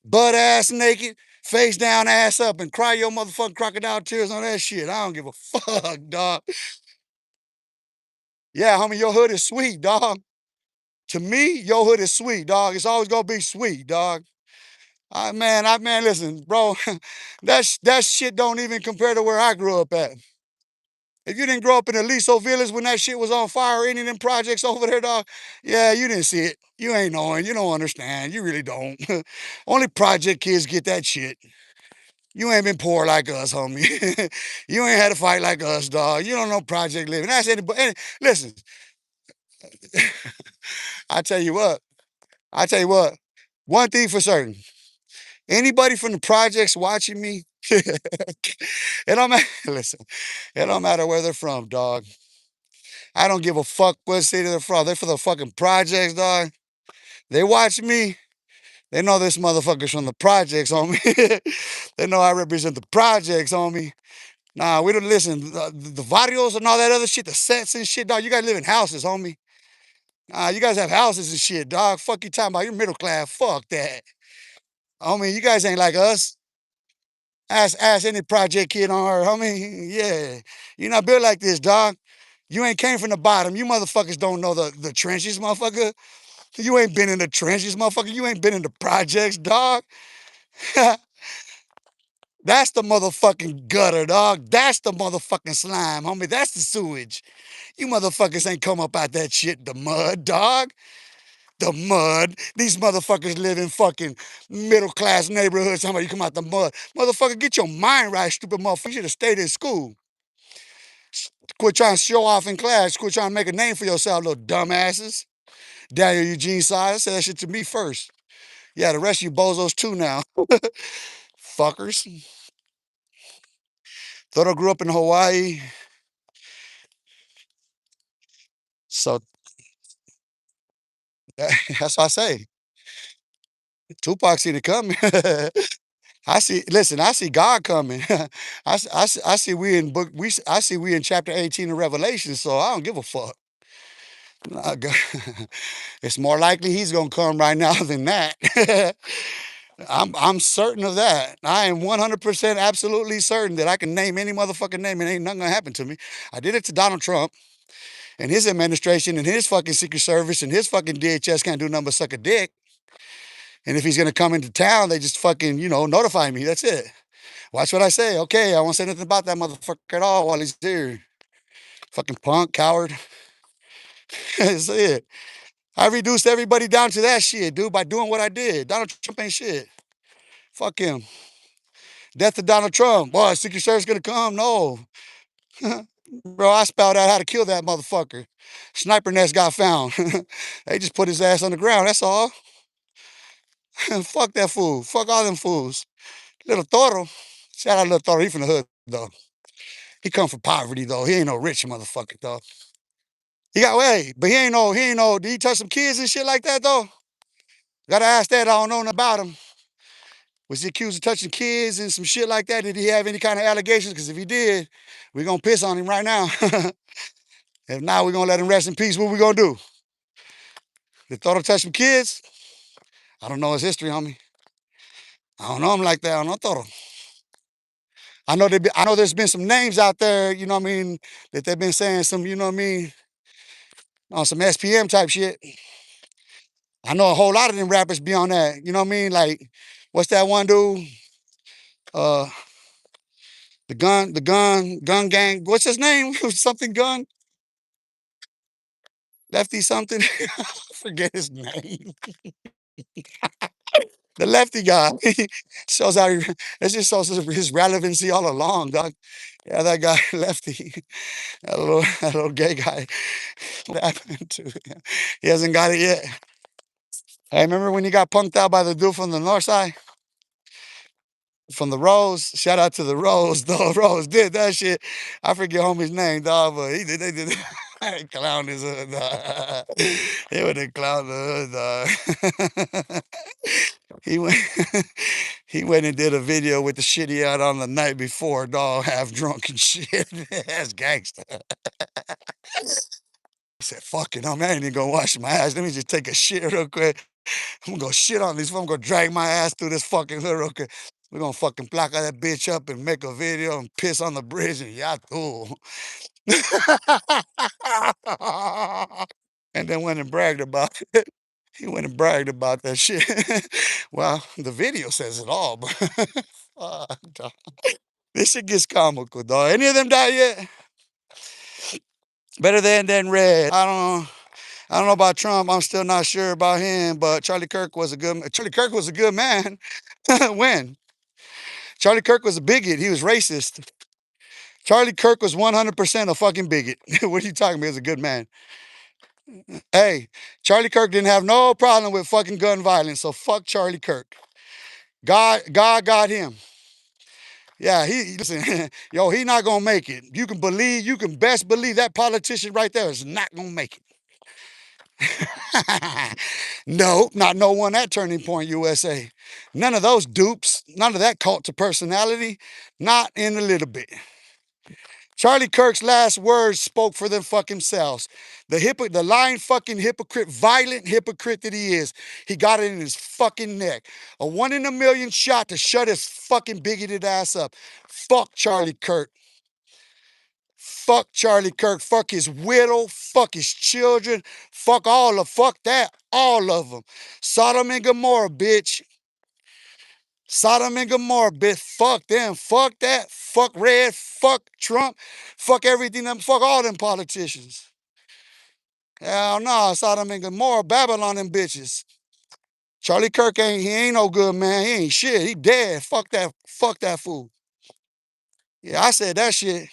butt ass naked, face down, ass up, and cry your motherfucking crocodile tears on that shit. I don't give a fuck, dog. Yeah, homie, your hood is sweet, dog. To me, your hood is sweet, dog. It's always gonna be sweet, dog. Man, listen, bro. That shit don't even compare to where I grew up at. If you didn't grow up in the Liso Village when that shit was on fire, or any of them projects over there, dog, yeah, you didn't see it. You ain't knowing. You don't understand. You really don't. Only project kids get that shit. You ain't been poor like us, homie. You ain't had to fight like us, dog. You don't know project living. That's anybody. Listen, I tell you what. I tell you what. One thing for certain. Anybody from the projects watching me, it don't matter. Listen, it don't matter where they're from, dog. I don't give a fuck what city they're from. They're for the fucking projects, dog. They watch me. They know this motherfucker's from the projects, homie. They know I represent the projects, homie. Nah, we don't listen. The varios and all that other shit, the sets and shit, dog. You guys live in houses, homie. Nah, you guys have houses and shit, dog. Fuck you talking about. You're middle class. Fuck that. Homie, you guys ain't like us. Ask any project kid on her, homie. Yeah. You're not built like this, dog. You ain't came from the bottom. You motherfuckers don't know the trenches, motherfucker. You ain't been in the trenches, motherfucker. You ain't been in the projects, dog. That's the motherfucking gutter, dog. That's the motherfucking slime, homie. That's the sewage. You motherfuckers ain't come up out that shit, the mud, dog. The mud. These motherfuckers live in fucking middle class neighborhoods. How about you come out the mud? Motherfucker, get your mind right, stupid motherfucker. You should have stayed in school. Quit trying to show off in class. Quit trying to make a name for yourself, little dumbasses. Daniel Eugene Saiz said that shit to me first. Yeah, the rest of you bozos too now. Fuckers. Thought I grew up in Hawaii. So that's what I say. Tupac seen it coming. I see. Listen, I see God coming. I see we in book. I see we in chapter 18 of Revelation. So I don't give a fuck. Nah, it's more likely he's gonna come right now than that. I'm certain of that. I am 100% absolutely certain that I can name any motherfucking name and ain't nothing gonna happen to me. I did it to Donald Trump and his administration and his fucking Secret Service and his fucking DHS can't do nothing but suck a dick. And if he's gonna come into town, they just fucking, notify me. That's it. Watch what I say. Okay, I won't say nothing about that motherfucker at all while he's here. Fucking punk, coward. That's it. I reduced everybody down to that shit, dude, by doing what I did. Donald Trump ain't shit. Fuck him. Death to Donald Trump. Boy, Secret Service gonna come? No. Bro, I spelled out how to kill that motherfucker. Sniper nest got found. They just put his ass on the ground. That's all. Fuck that fool. Fuck all them fools. Little Toro. Shout out Little Toro. He from the hood, though. He come from poverty, though. He ain't no rich motherfucker, though. He got way, but he ain't no, did he touch some kids and shit like that, though? Gotta ask that. I don't know nothing about him. Was he accused of touching kids and some shit like that? Did he have any kind of allegations? Because if he did, we're gonna piss on him right now. If not, we're gonna let him rest in peace. What we gonna do? They thought of touching kids? I don't know his history, homie. I don't know him like that. I don't know Toro. I know there's been some names out there, you know what I mean, that they've been saying some, you know what I mean, on some SPM type shit. I know a whole lot of them rappers be on that, you know what I mean? Like, what's that one dude? Uh gun gang. What's his name? Something gun? Lefty something? I forget his name. The lefty guy. Shows how it just shows his relevancy all along, dog. Yeah, that guy lefty. That little gay guy. What happened to him? He hasn't got it yet. Hey, remember when he got punked out by the dude from the north side? From the Rose? Shout out to the Rose, though. Rose did that shit. I forget homie's name, dog, but he did they did clown his hood, dog. He would have clowned the hood, dog. He went he went and did a video with the shit he had on the night before, dog, half drunk and shit. That's gangster. I said, fuck it, I ain't even gonna wash my ass. Let me just take a shit real quick. I'm gonna go shit on these. I'm gonna drag my ass through this fucking hood real quick. We're gonna fucking block that bitch up and make a video and piss on the bridge and yahoo. And then went and bragged about it. He went and bragged about that shit. Well, the video says it all, but fuck, dog. This shit gets comical, dog. Any of them die yet? Better than Red. I don't know about Trump. I'm still not sure about him, but Charlie Kirk was a good man. When? Charlie Kirk was a bigot. He was racist. Charlie Kirk was 100% a fucking bigot. What are you talking about? He was a good man. Hey, Charlie Kirk didn't have no problem with fucking gun violence, so fuck Charlie Kirk. God got him. Yeah, he listen, yo, he not gonna make it. You can best believe that politician right there is not gonna make it. No, not no one at Turning Point USA. None of those dupes, none of that cult to personality, not in a little bit. Charlie Kirk's last words spoke for them fuck themselves. The lying fucking hypocrite, violent hypocrite that he is, he got it in his fucking neck. A 1 in a million shot to shut his fucking bigoted ass up. Fuck Charlie Kirk. Fuck Charlie Kirk. Fuck his widow. Fuck his children. Fuck that. All of them. Sodom and Gomorrah, bitch. Sodom and Gomorrah, bitch. Fuck them. Fuck that. Fuck Red. Fuck Trump. Fuck everything. Them. Fuck all them politicians. Hell no. Sodom and Gomorrah, Babylon, them bitches. Charlie Kirk ain't. He ain't no good man. He ain't shit. He dead. Fuck that. Fuck that fool. Yeah, I said that shit.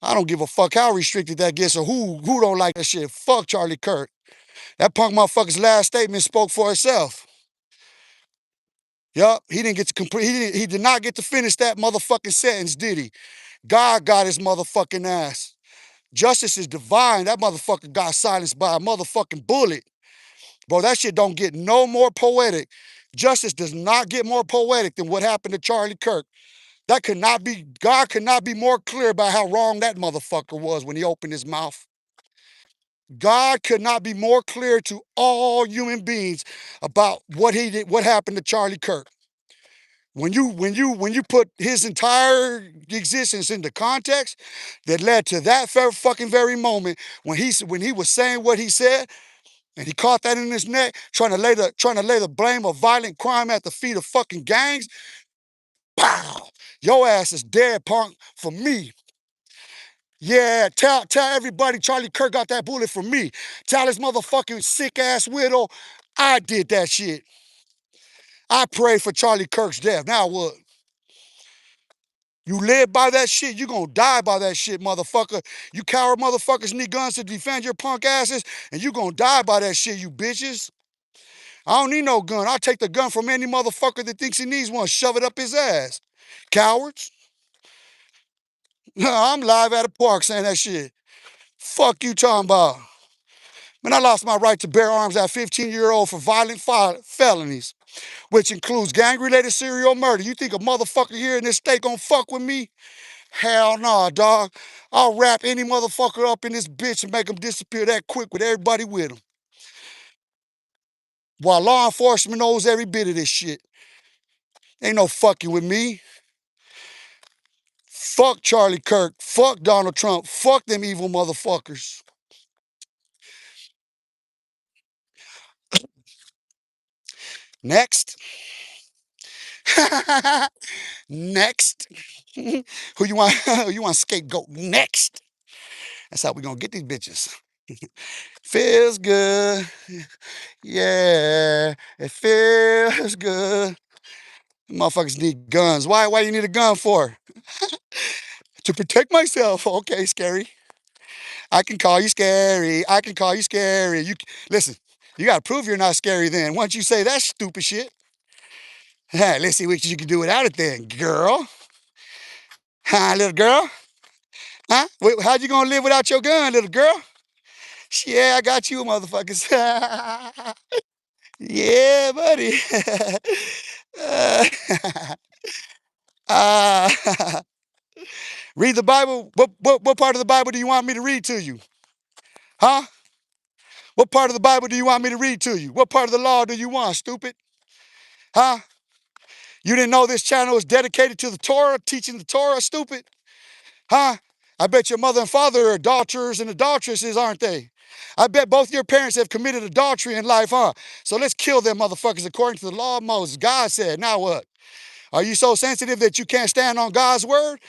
I don't give a fuck how restricted that gets or who don't like that shit. Fuck Charlie Kirk. That punk motherfucker's last statement spoke for itself. Yup, he didn't get to complete. He did not get to finish that motherfucking sentence, did he? God got his motherfucking ass. Justice is divine. That motherfucker got silenced by a motherfucking bullet. Bro, that shit don't get no more poetic. Justice does not get more poetic than what happened to Charlie Kirk. That could not be, God could not be more clear about how wrong that motherfucker was when he opened his mouth. God could not be more clear to all human beings about what he did, what happened to Charlie Kirk. When you put his entire existence into context, that led to that fucking very moment when he was saying what he said, and he caught that in his neck, trying to lay the blame of violent crime at the feet of fucking gangs. Pow! Your ass is dead, punk. For me. Yeah, tell everybody Charlie Kirk got that bullet from me. Tell this motherfucking sick ass widow I did that shit. I prayed for Charlie Kirk's death. Now what? You live by that shit, you gonna die by that shit, motherfucker. You coward motherfuckers need guns to defend your punk asses, and you gonna die by that shit, you bitches. I don't need no gun. I'll take the gun from any motherfucker that thinks he needs one, shove it up his ass. Cowards. I'm live at a park saying that shit. Fuck you talking about. Man, I lost my right to bear arms at 15-year-old for violent felonies, which includes gang-related serial murder. You think a motherfucker here in this state gonna fuck with me? Hell nah, dog. I'll wrap any motherfucker up in this bitch and make him disappear that quick with everybody with him. While law enforcement knows every bit of this shit. Ain't no fucking with me. Fuck Charlie Kirk. Fuck Donald Trump. Fuck them evil motherfuckers. Next. Next. Who you want? Who you want scapegoat next? That's how we gonna get these bitches. Feels good. Yeah, it feels good. Motherfuckers need guns. Why you need a gun for? To protect myself. Okay, scary. I can call you scary. I can call you scary. You listen. You gotta prove you're not scary. Then once you say that stupid shit, let's see what you can do without it. Then, girl, huh, little girl, huh? How you gonna live without your gun, little girl? Yeah, I got you, motherfuckers. Yeah, buddy. uh, uh, read the Bible. What part of the Bible do you want me to read to you? Huh? What part of the Bible do you want me to read to you? What part of the law do you want, stupid? Huh? You didn't know this channel is dedicated to the Torah, teaching the Torah, stupid? Huh? I bet your mother and father are adulterers and adulteresses, aren't they? I bet both your parents have committed adultery in life, huh? So let's kill them motherfuckers according to the law of Moses. God said, now what? Are you so sensitive that you can't stand on God's word?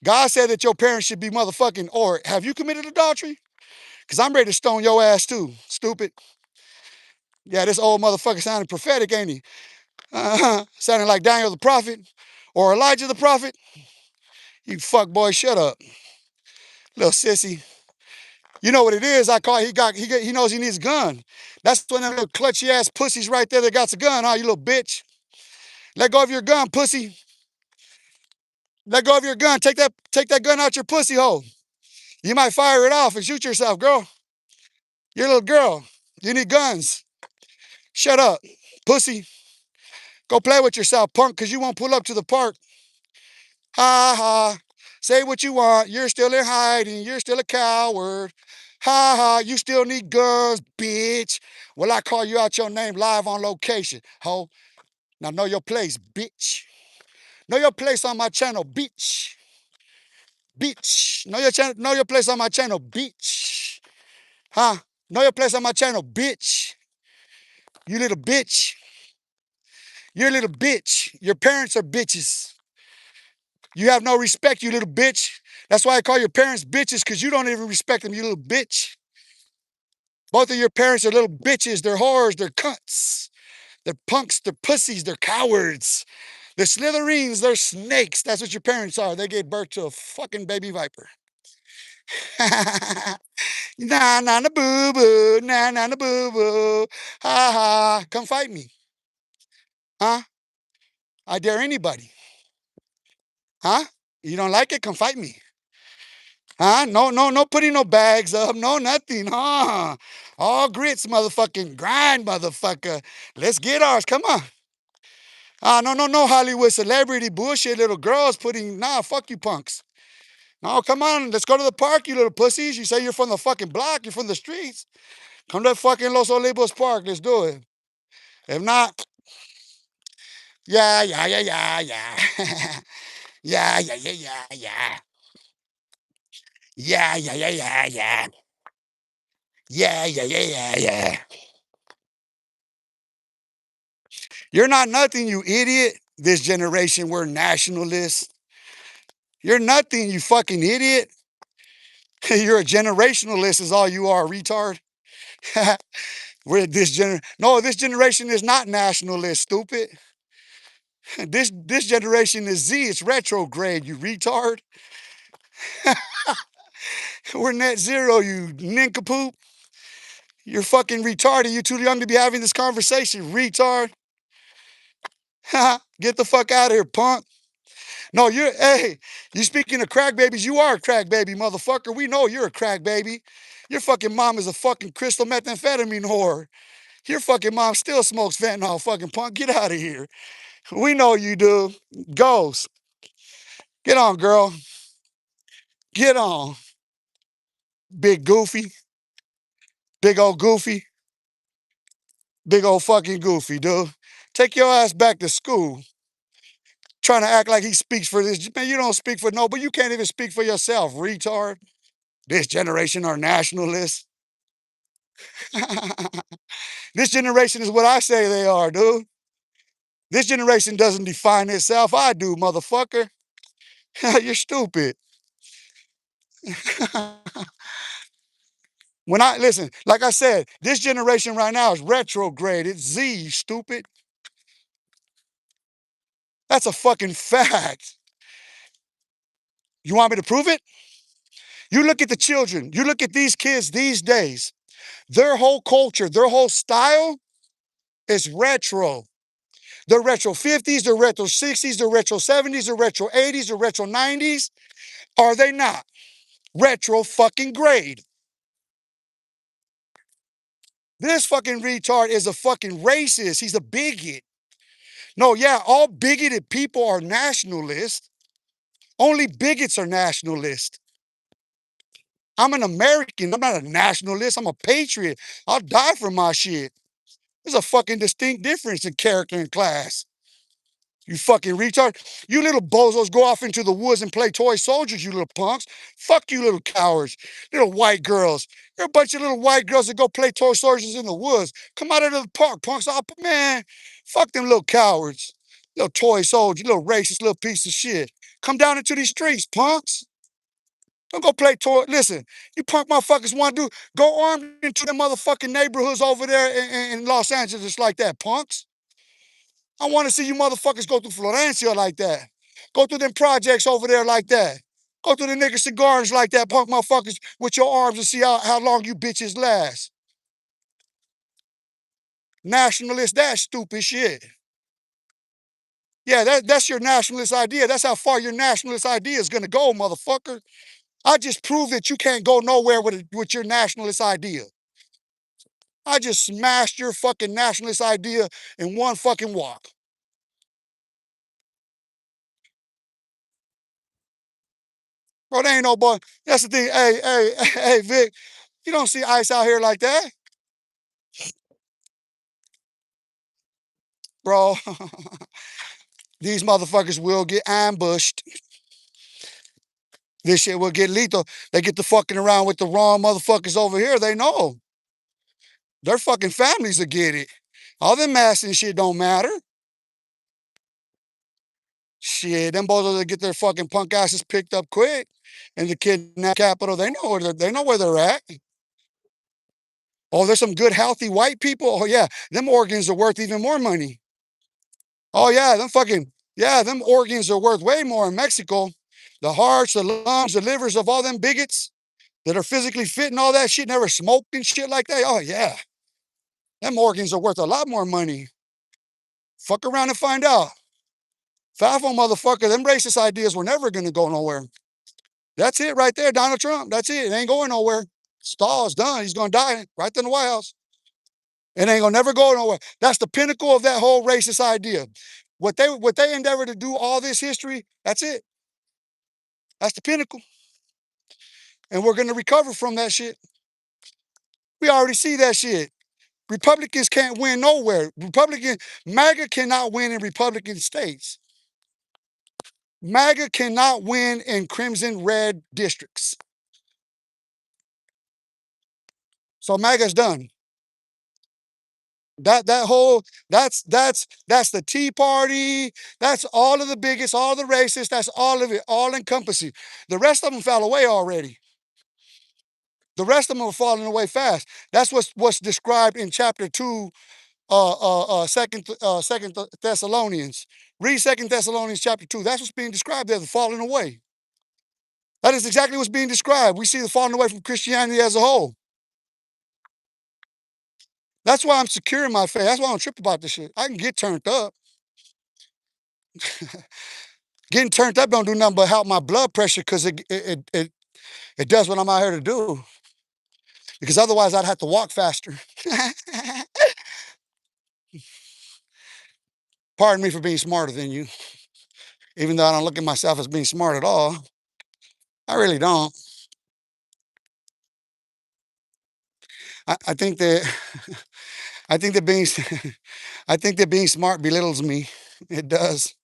God said that your parents should be motherfucking, or have you committed adultery? Because I'm ready to stone your ass too, stupid. Yeah, this old motherfucker sounded prophetic, ain't he? Sounding like Daniel the prophet or Elijah the prophet. You fuck boy, shut up. Little sissy. You know what it is? He knows he needs a gun. That's one of them little clutchy ass pussies right there that got a gun, huh? You little bitch. Let go of your gun, pussy. Let go of your gun. Take that gun out your pussy hole. You might fire it off and shoot yourself, girl. You're a little girl. You need guns. Shut up, pussy. Go play with yourself, punk, because you won't pull up to the park. Ha ha. Say what you want. You're still in hiding. You're still a coward. Ha ha. You still need guns, bitch. Well, I call you out your name live on location, ho. Now know your place, bitch. Know your place on my channel, bitch. Bitch. Know your place on my channel, bitch. Huh? Know your place on my channel, bitch. You little bitch. You're a little bitch. Your parents are bitches. You have no respect, you little bitch. That's why I call your parents bitches, because you don't even respect them, you little bitch. Both of your parents are little bitches. They're whores. They're cunts. They're punks. They're pussies. They're cowards. They're slytherines. They're snakes. That's what your parents are. They gave birth to a fucking baby viper. Nah, nah, na boo boo. Nah, nah, na boo boo. Ha ha. Come fight me. Huh? I dare anybody. Huh? You don't like it? Come fight me. Huh? No, no, no putting no bags up. No, nothing. Huh? All grits, motherfucking grind, motherfucker. Let's get ours. Come on. No, no, no Hollywood celebrity bullshit, little girls putting, nah, fuck you punks. No, come on, let's go to the park, you little pussies. You say you're from the fucking block, you're from the streets. Come to fucking Los Olivos Park, let's do it. If not, yeah, yeah, yeah, yeah, yeah. Yeah, yeah, yeah, yeah, yeah. Yeah, yeah, yeah, yeah, yeah. Yeah, yeah, yeah, yeah, yeah. You're not nothing, you idiot. This generation, we're nationalists. You're nothing, you fucking idiot. You're a generationalist, is all you are, retard. We're this generation is not nationalist, stupid. This generation is Z, it's retrograde, you retard. We're net zero, you nincompoop. You're fucking retarded. You're too young to be having this conversation, retard. Get the fuck out of here, punk. No, hey, you speaking of crack babies, you are a crack baby, motherfucker. We know you're a crack baby. Your fucking mom is a fucking crystal methamphetamine whore. Your fucking mom still smokes fentanyl, fucking punk. Get out of here. We know you do. Ghost. Get on, girl. Get on. Big goofy. Big old goofy. Big old fucking goofy, dude. Take your ass back to school. Trying to act like he speaks for this. Man, you don't speak for no, but you can't even speak for yourself, retard. This generation are nationalists. This generation is what I say they are, dude. This generation doesn't define itself. I do, motherfucker. You're stupid. When I listen, like I said, this generation right now is retrograde. It's Z, you stupid. That's a fucking fact. You want me to prove it? You look at the children, you look at these kids these days, their whole culture, their whole style is retro. They're retro 50s, they're retro 60s, they're retro 70s, they're retro 80s, they're retro 90s. Are they not? Retro fucking grade. This fucking retard is a fucking racist. He's a bigot. No, yeah, all bigoted people are nationalists. Only bigots are nationalists. I'm an American. I'm not a nationalist. I'm a patriot. I'll die for my shit. There's a fucking distinct difference in character and class. You fucking retard. You little bozos go off into the woods and play toy soldiers, you little punks. Fuck you little cowards. Little white girls. You're a bunch of little white girls that go play toy soldiers in the woods. Come out of the park, punks. Oh, man, fuck them little cowards. Little toy soldier, little racist little piece of shit. Come down into these streets, punks. Don't go play toy. Listen, you punk motherfuckers want to do, go armed into the motherfucking neighborhoods over there in Los Angeles like that, punks. I want to see you motherfuckers go through Florencia like that. Go through them projects over there like that. Go through the nigga cigars like that, punk motherfuckers, with your arms and see how long you bitches last. Nationalist, that stupid shit. Yeah, that's your nationalist idea. That's how far your nationalist idea is gonna go, motherfucker. I just proved that you can't go nowhere with your nationalist idea. I just smashed your fucking nationalist idea in one fucking walk. Bro, there ain't no boy. That's the thing. Hey, Vic, you don't see ice out here like that, bro. These motherfuckers will get ambushed. This shit will get lethal. They get to fucking around with the wrong motherfuckers over here. They know. Their fucking families will get it. All them masks and shit don't matter. Shit, them boys will get their fucking punk asses picked up quick in the kidnap capital. They know where they're at. Oh, there's some good, healthy white people. Oh yeah, them organs are worth even more money. Oh yeah, them organs are worth way more in Mexico. The hearts, the lungs, the livers of all them bigots that are physically fit and all that shit, never smoked and shit like that. Oh yeah, them organs are worth a lot more money. Fuck around and find out. Fafo motherfucker, them racist ideas were never gonna go nowhere. That's it right there, Donald Trump. That's it. It ain't going nowhere. Stall's done. He's gonna die right there in the White House. It ain't gonna never go nowhere. That's the pinnacle of that whole racist idea. What they endeavor to do all this history, that's it. That's the pinnacle. And we're gonna recover from that shit. We already see that shit. Republicans can't win nowhere. MAGA cannot win in Republican states. MAGA cannot win in crimson red districts. So MAGA's done. That whole that's the Tea Party. That's all of the bigots, all the racists. That's all of it, all encompassing. The rest of them fell away already. The rest of them are falling away fast. That's what's described in chapter 2, second Thessalonians. Read Second Thessalonians chapter 2. That's what's being described there, the falling away. That is exactly what's being described. We see the falling away from Christianity as a whole. That's why I'm secure in my faith. That's why I don't trip about this shit. I can get turned up. Getting turned up don't do nothing but help my blood pressure because it does what I'm out here to do. Because otherwise I'd have to walk faster. Pardon me for being smarter than you, even though I don't look at myself as being smart at all. I really don't. I think that I think that being I think that being smart belittles me. It does.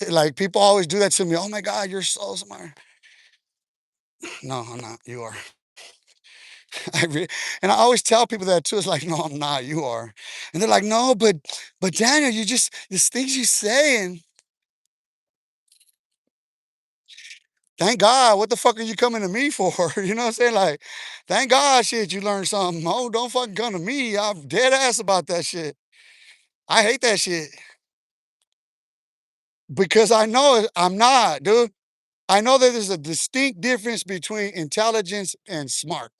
Like people always do that to me. Oh my God, you're so smart. No, I'm not. You are. And I always tell people that too. It's like, no, I'm not. You are. And they're like, no, but Daniel, you just these things you say, and thank God. What the fuck are you coming to me for? You know what I'm saying? Like, thank God, shit, you learned something. Oh, don't fucking come to me. I'm dead ass about that shit. I hate that shit because I know I'm not, dude. I know that there's a distinct difference between intelligence and smart.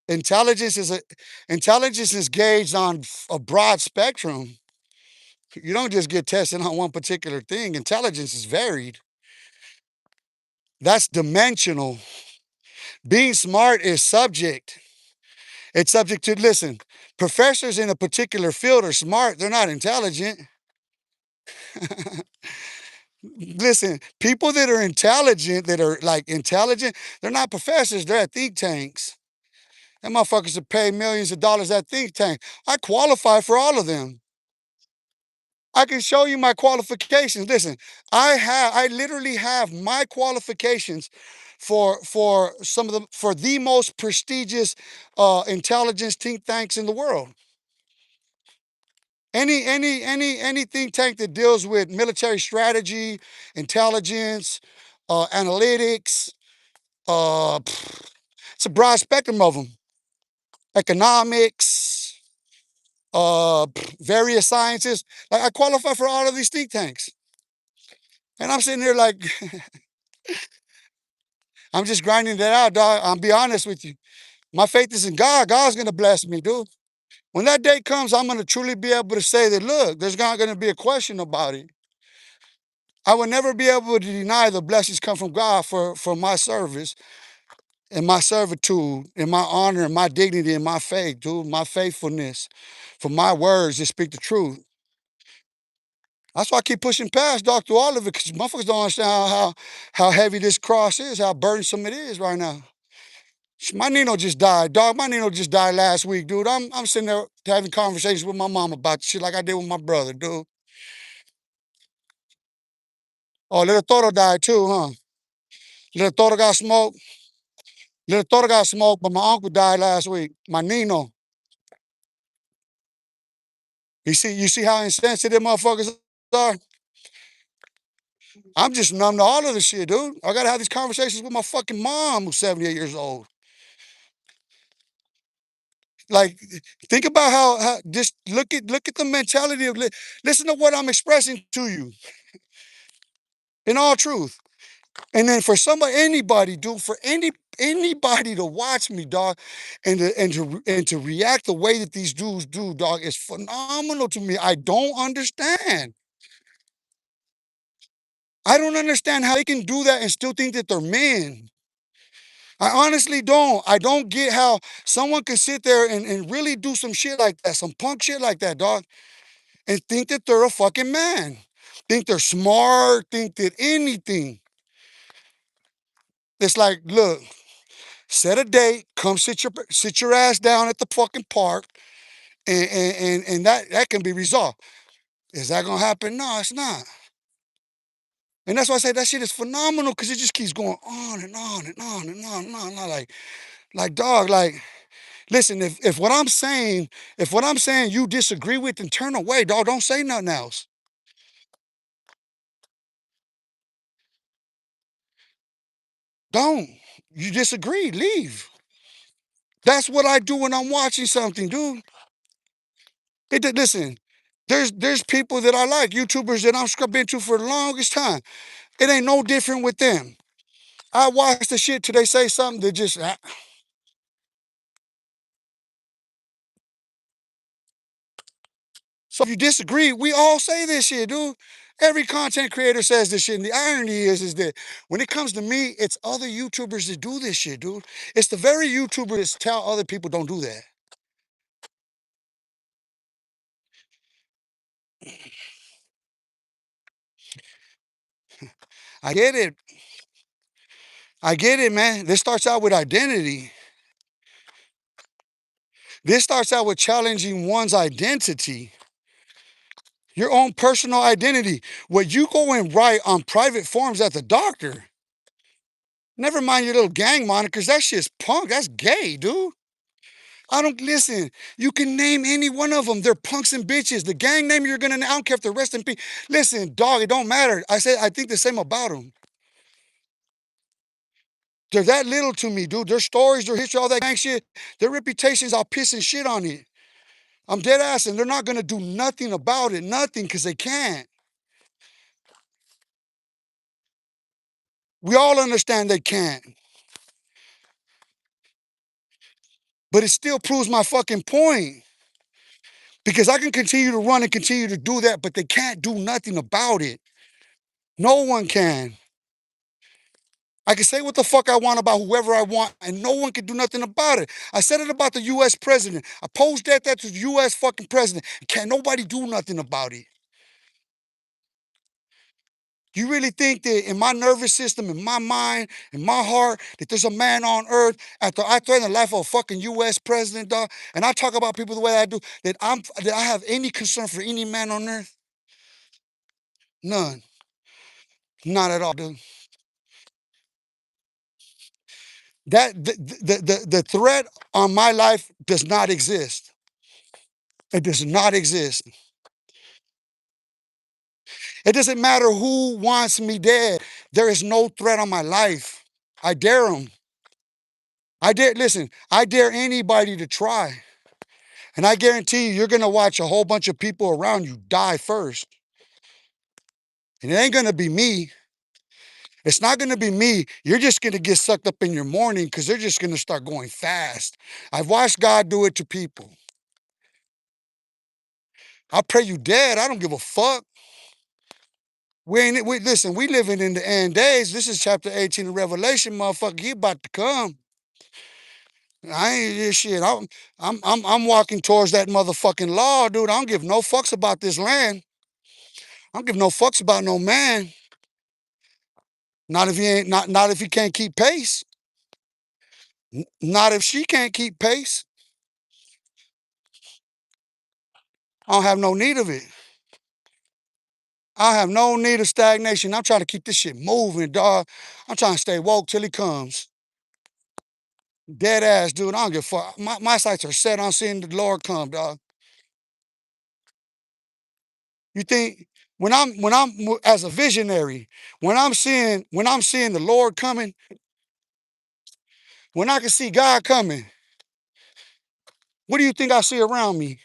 Intelligence is a intelligence is gauged on a broad spectrum. You don't just get tested on one particular thing. Intelligence is varied. That's dimensional. Being smart is subject. It's subject to, listen, professors in a particular field are smart. They're not intelligent. Listen, people that are intelligent, that are like intelligent, they're not professors. They're at think tanks. Them motherfuckers are paid millions of dollars at think tank. I qualify for all of them. I can show you my qualifications. Listen, I literally have my qualifications for the most prestigious intelligence think tanks in the world. Any think tank that deals with military strategy, intelligence, analytics, uh, it's a broad spectrum of them. Economics, various sciences. Like I qualify for all of these think tanks. And I'm sitting there like, I'm just grinding that out, dog. I'll be honest with you. My faith is in God. God's gonna bless me, dude. When that day comes, I'm gonna truly be able to say that, look, there's not gonna be a question about it. I will never be able to deny the blessings come from God for my service and my servitude and my honor and my dignity and my faith, dude, my faithfulness, for my words to speak the truth. That's why I keep pushing past, dog, through all of it, because motherfuckers don't understand how heavy this cross is, how burdensome it is right now. My Nino just died, dog. My Nino just died last week, dude. I'm sitting there having conversations with my mom about shit like I did with my brother, dude. Oh, little Toro died too, huh? Little Toro got smoked. Little Toro got smoked, but my uncle died last week. My Nino. You see how insensitive motherfuckers are? I'm just numb to all of this shit, dude. I gotta have these conversations with my fucking mom who's 78 years old. Like, think about how just look at the mentality of listen to what I'm expressing to you in all truth. And then for somebody, anybody, dude, for anybody to watch me, dog, and to react the way that these dudes do, dog, is phenomenal to me. I don't understand. I don't understand how they can do that and still think that they're men. I honestly don't. I don't get how someone can sit there and really do some shit like that, some punk shit like that, dog, and think that they're a fucking man. Think they're smart, think that anything. It's like, look, set a date, come sit your ass down at the fucking park, and that can be resolved. Is that gonna happen? No, it's not. And that's why I say that shit is phenomenal because it just keeps going on and on and on and on and on. And on. Like dog, like listen, if what I'm saying you disagree with, then turn away, dog. Don't say nothing else. Don't. You disagree, leave. That's what I do when I'm watching something, dude. Listen, there's people that I like, YouTubers that I'm been to for the longest time. It ain't no different with them. I watch the shit till they say something that just so if you disagree, we all say this shit, dude. Every content creator says this shit. And the irony is that when it comes to me, it's other YouTubers that do this shit, dude. It's the very YouTubers that tell other people don't do that. I get it. I get it, man. This starts out with identity. This starts out with challenging one's identity, your own personal identity. What you go and write on private forums at the doctor. Never mind your little gang monikers. That shit's punk. That's gay, dude. I don't listen. You can name any one of them. They're punks and bitches. The gang name you're gonna. I don't care if they're rest in peace. Listen, dog. It don't matter. I said I think the same about them. They're that little to me, dude. Their stories, their history, all that gang shit. Their reputations, I'll piss and shit on it. I'm dead ass, and they're not gonna do nothing about it. Nothing, because they can't. We all understand they can't. But it still proves my fucking point. Because I can continue to run and continue to do that, but they can't do nothing about it. No one can. I can say what the fuck I want about whoever I want, and no one can do nothing about it. I said it about the US president. I posed that to the US fucking president. Can't nobody do nothing about it. You really think that in my nervous system, in my mind, in my heart, that there's a man on earth after I threaten the life of a fucking US president, dog, and I talk about people the way I do, that I have any concern for any man on earth? None. Not at all, dude. The threat on my life does not exist. It does not exist. It doesn't matter who wants me dead. There is no threat on my life. I dare them. I dare, listen, I dare anybody to try. And I guarantee you're going to watch a whole bunch of people around you die first. And it ain't going to be me. It's not going to be me. You're just going to get sucked up in your morning because they're just going to start going fast. I've watched God do it to people. I pray you dead. I don't give a fuck. Listen, we living in the end days. This is chapter 18 of Revelation, motherfucker. He about to come. I ain't this shit. I'm walking towards that motherfucking law, dude. I don't give no fucks about this land. I don't give no fucks about no man. Not if he can't keep pace. Not if she can't keep pace. I don't have no need of it. I have no need of stagnation. I'm trying to keep this shit moving, dog. I'm trying to stay woke till he comes. Dead ass, dude. I don't give a fuck. My sights are set on seeing the Lord come, dog. You think when I'm as a visionary, when I'm seeing the Lord coming, when I can see God coming, what do you think I see around me?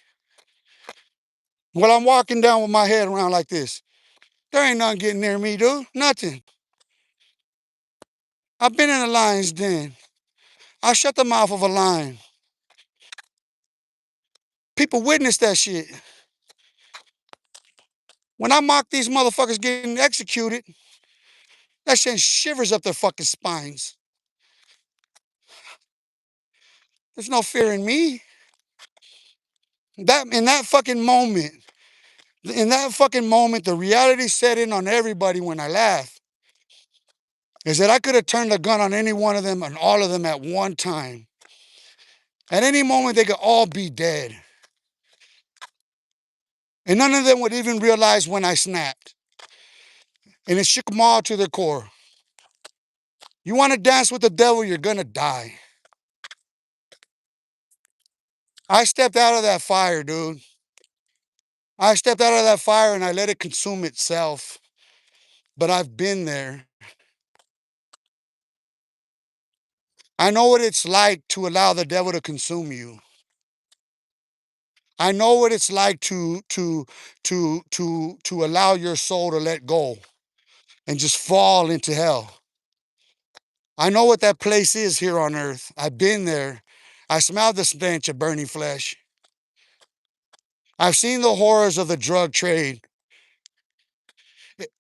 While I'm walking down with my head around like this, there ain't nothing getting near me, dude. Nothing. I've been in a lion's den. I shut the mouth of a lion. People witness that shit. When I mock these motherfuckers getting executed, that shit shivers up their fucking spines. There's no fear in me. That in that fucking moment, the reality set in on everybody when I laughed. Is that I could have turned a gun on any one of them and all of them at one time. At any moment, they could all be dead. And none of them would even realize when I snapped. And it shook them all to their core. You want to dance with the devil, you're going to die. I stepped out of that fire, dude. I stepped out of that fire and I let it consume itself. But I've been there. I know what it's like to allow the devil to consume you. I know what it's like to allow your soul to let go and just fall into hell. I know what that place is here on earth. I've been there. I smelled the stench of burning flesh. I've seen the horrors of the drug trade,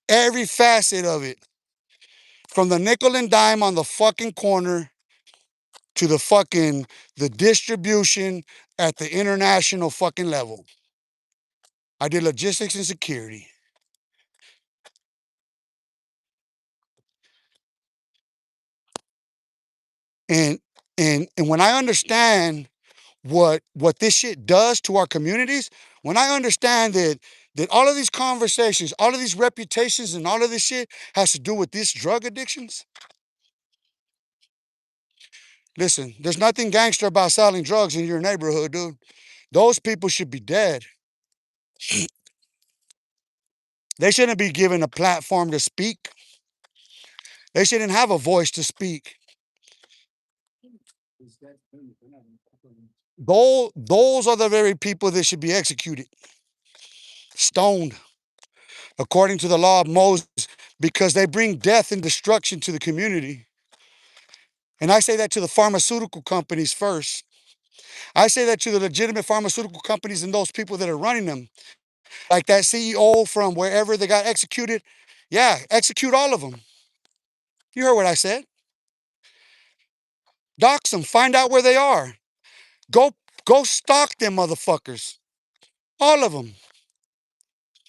every facet of it, from the nickel and dime on the fucking corner to the distribution at the international fucking level. I did logistics and security. And and when I understand what this shit does to our communities, when I understand that all of these conversations, all of these reputations and all of this shit has to do with these drug addictions. Listen, there's nothing gangster about selling drugs in your neighborhood, dude. Those people should be dead. They shouldn't be given a platform to speak. They shouldn't have a voice to speak. Those are the very people that should be executed, stoned, according to the law of Moses, because they bring death and destruction to the community. And I say that to the pharmaceutical companies first. I say that to the legitimate pharmaceutical companies and those people that are running them. Like that CEO from wherever they got executed. Yeah, execute all of them. You heard what I said. Dox them, find out where they are. Go go stalk them motherfuckers. All of them.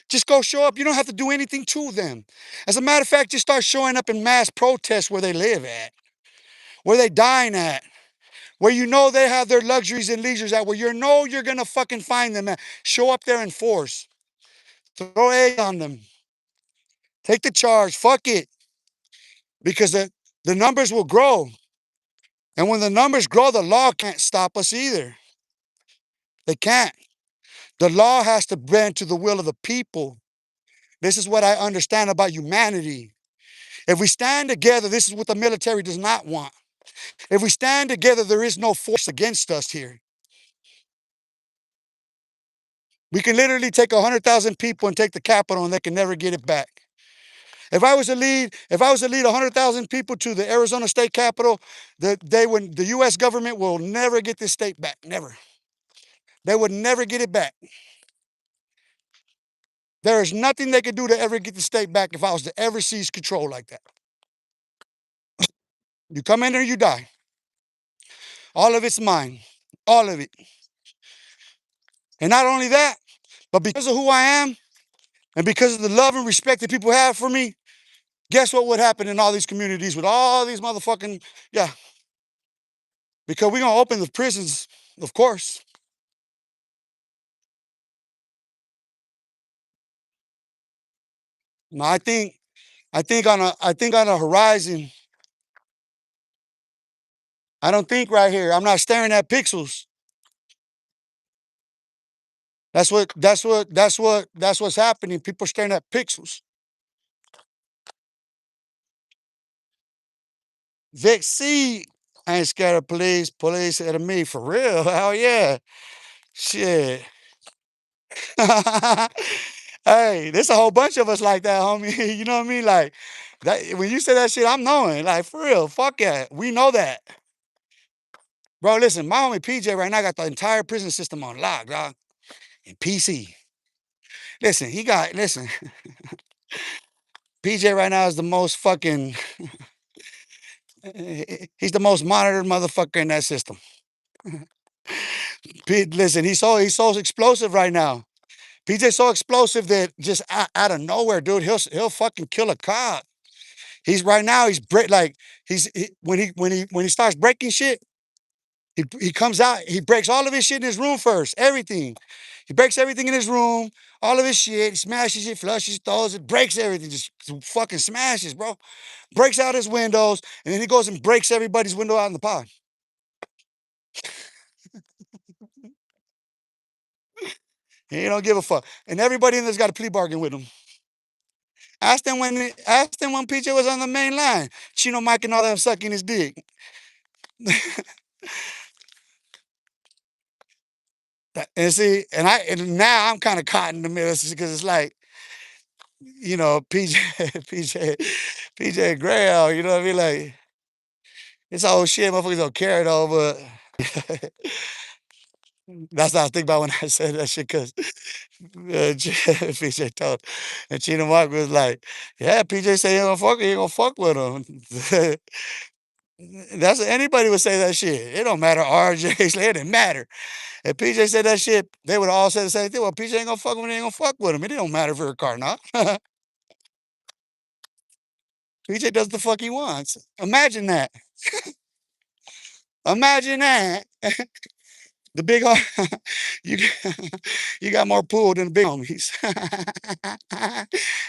Just go show up. You don't have to do anything to them. As a matter of fact, just start showing up in mass protests where they live at, where they dine at, where you know they have their luxuries and leisures at, where you know you're gonna fucking find them at. Show up there in force. Throw eggs on them. Take the charge. Fuck it. Because the numbers will grow. And when the numbers grow, the law can't stop us either. They can't. The law has to bend to the will of the people. This is what I understand about humanity. If we stand together, this is what the military does not want. If we stand together, there is no force against us here. We can literally take 100,000 people and take the capital and they can never get it back. If I was to lead 100,000 people to the Arizona state capitol, the US government will never get this state back. Never. They would never get it back. There is nothing they could do to ever get the state back if I was to ever seize control like that. You come in there, you die. All of it's mine. All of it. And not only that, but because of who I am and because of the love and respect that people have for me, guess what would happen in all these communities with all these motherfucking, yeah. Because we're gonna open the prisons, of course. Now I think on a horizon, I don't think right here. I'm not staring at pixels. That's what's happening. People staring at pixels. Vic C ain't scared of police. Police scared of me for real. Hell yeah. Shit. Hey, there's a whole bunch of us like that, homie. You know what I mean? Like that when you say that shit, I'm knowing. Like for real. Fuck yeah. We know that. Bro, listen, my homie PJ right now got the entire prison system on lock, dog. And PC. Listen, PJ right now is the most fucking he's the most monitored motherfucker in that system. Listen, he's so explosive right now. PJ's so explosive that just out of nowhere, dude, he'll fucking kill a cop. He's right now. Like when he starts breaking shit. He comes out. He breaks all of his shit in his room first. Everything. He breaks everything in his room. All of his shit. He smashes it, flushes, throws it, breaks everything. Just fucking smashes, bro. Breaks out his windows, and then he goes and breaks everybody's window out in the pod. He don't give a fuck. And everybody in there's got a plea bargain with him. Ask them when PJ was on the main line. Chino Mike and all them sucking his dick. And see, and now I'm kind of caught in the middle because it's like, PJ, PJ, PJ Grail, you know what I mean? Like, it's old shit, motherfuckers don't care though, but that's what I was thinking about when I said that shit, because PJ told, and Chino Mark was like, yeah, PJ say he ain't gonna fuck with him. That's anybody would say that shit. It don't matter. RJ, it didn't matter. If PJ said that shit, they would all say the same thing. Well, PJ ain't gonna fuck with him. He ain't gonna fuck with him. It don't matter if you're a car, not. PJ does the fuck he wants. Imagine that. Imagine that. The big you you got more pool than the big homies.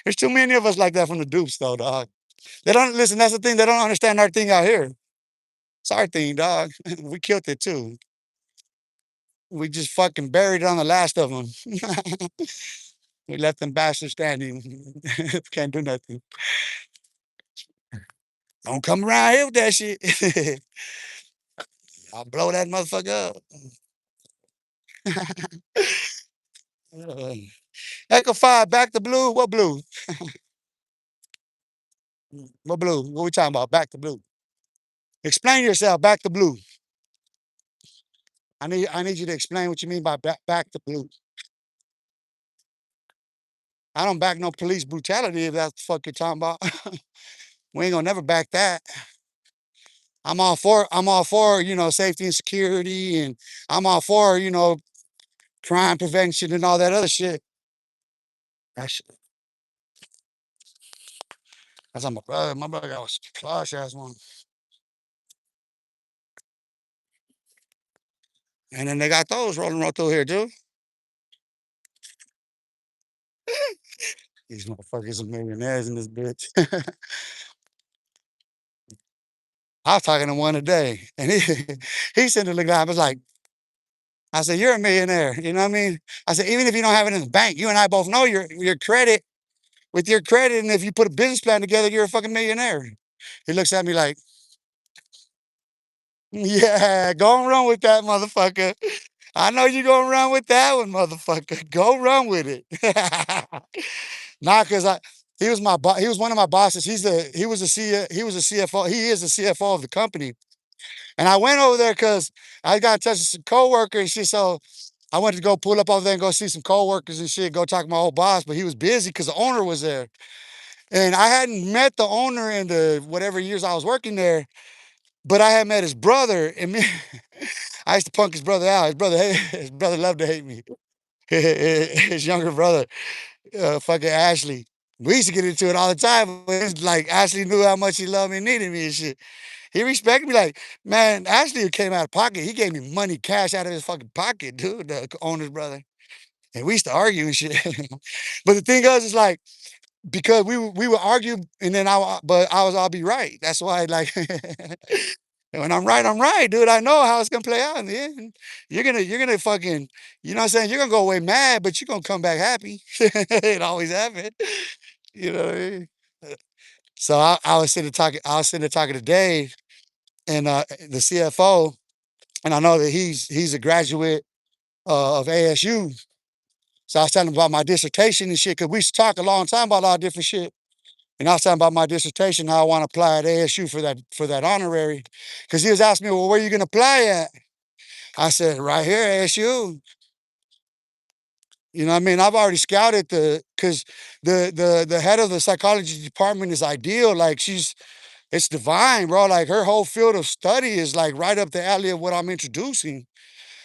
There's too many of us like that from the dupes, though, dog. They don't listen. That's the thing. They don't understand our thing out here. It's our thing, dog. We killed it too. We just fucking buried it on the last of them. We left them bastards standing. Can't do nothing. Don't come around here with that shit. I'll blow that motherfucker up. Uh, Echo 5, back to blue. What blue? What blue? What we talking about? Back to blue. Explain yourself. Back to blue. I need you to explain what you mean by back to blue. I don't back no police brutality if that's the fuck you're talking about. We ain't gonna never back that. I'm all for, safety and security, and I'm all for, crime prevention and all that other shit. That shit, that's on my brother. My brother got a plush ass one. And then they got those rolling right through here too. These motherfuckers are millionaires in this bitch. I was talking to one today, and he said to the guy, I was like, I said, you're a millionaire. You know what I mean? I said, even if you don't have it in the bank, you and I both know your credit, with your credit, and if you put a business plan together, you're a fucking millionaire. He looks at me like, yeah, go and run with that, motherfucker. I know you're gonna run with that one, motherfucker. Go run with it. Nah, cause he was he was one of my bosses. He was a CFO. He is the CFO of the company. And I went over there because I got in touch with some coworkers and shit. So I went to go pull up over there and go see some coworkers and shit, go talk to my old boss, but he was busy because the owner was there. And I hadn't met the owner in the whatever years I was working there, but I had met his brother, and me, I used to punk his brother out. His brother loved to hate me. His younger brother, fucking Ashley. We used to get into it all the time. But it's like Ashley knew how much he loved me and needed me and shit. He respected me like, man, Ashley came out of pocket. He gave me money, cash out of his fucking pocket, dude, the owner's brother. And we used to argue and shit. But the thing is, it's like, because we would argue, and then but I was all be right. That's why, like, when I'm right, dude. I know how it's gonna play out in the end. You're gonna fucking, you know what I'm saying? You're gonna go away mad, but you're gonna come back happy. It always happened. You know what I mean? So I was sitting there talking to Dave and the CFO, and I know that he's a graduate of ASU. So I was telling him about my dissertation and shit, because we used to talk a long time about all different shit. And I was talking about my dissertation, how I want to apply at ASU for that honorary. Because he was asking me, well, where are you going to apply at? I said, right here, ASU. You know what I mean? I've already scouted because the head of the psychology department is ideal. Like it's divine, bro. Like her whole field of study is like right up the alley of what I'm introducing.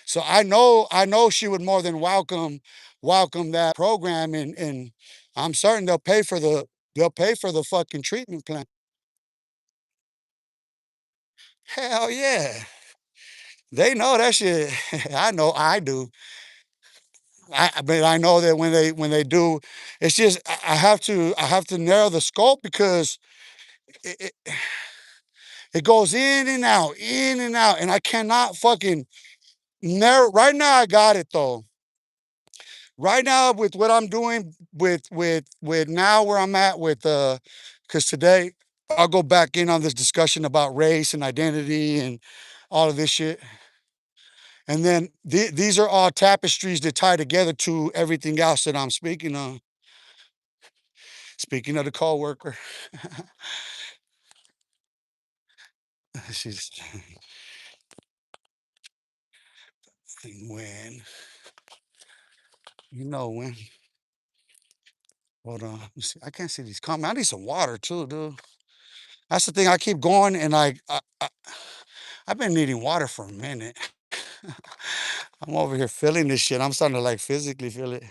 So I know she would more than welcome that program, and I'm certain they'll pay for the fucking treatment plan. Hell yeah. They know that shit. I know I do. But I know that when they do, it's just I have to narrow the scope because it it goes in and out, and I cannot fucking narrow. Right now, I got it though. Right now, with what I'm doing, with now where I'm at with because today I'll go back in on this discussion about race and identity and all of this shit. And then these are all tapestries that tie together to everything else that I'm speaking on. Speaking of the co-worker, she's when when. Hold on, let me see. I can't see these comments. I need some water too, dude. That's the thing. I keep going, and I've been needing water for a minute. I'm over here feeling this shit. I'm starting to like physically feel it.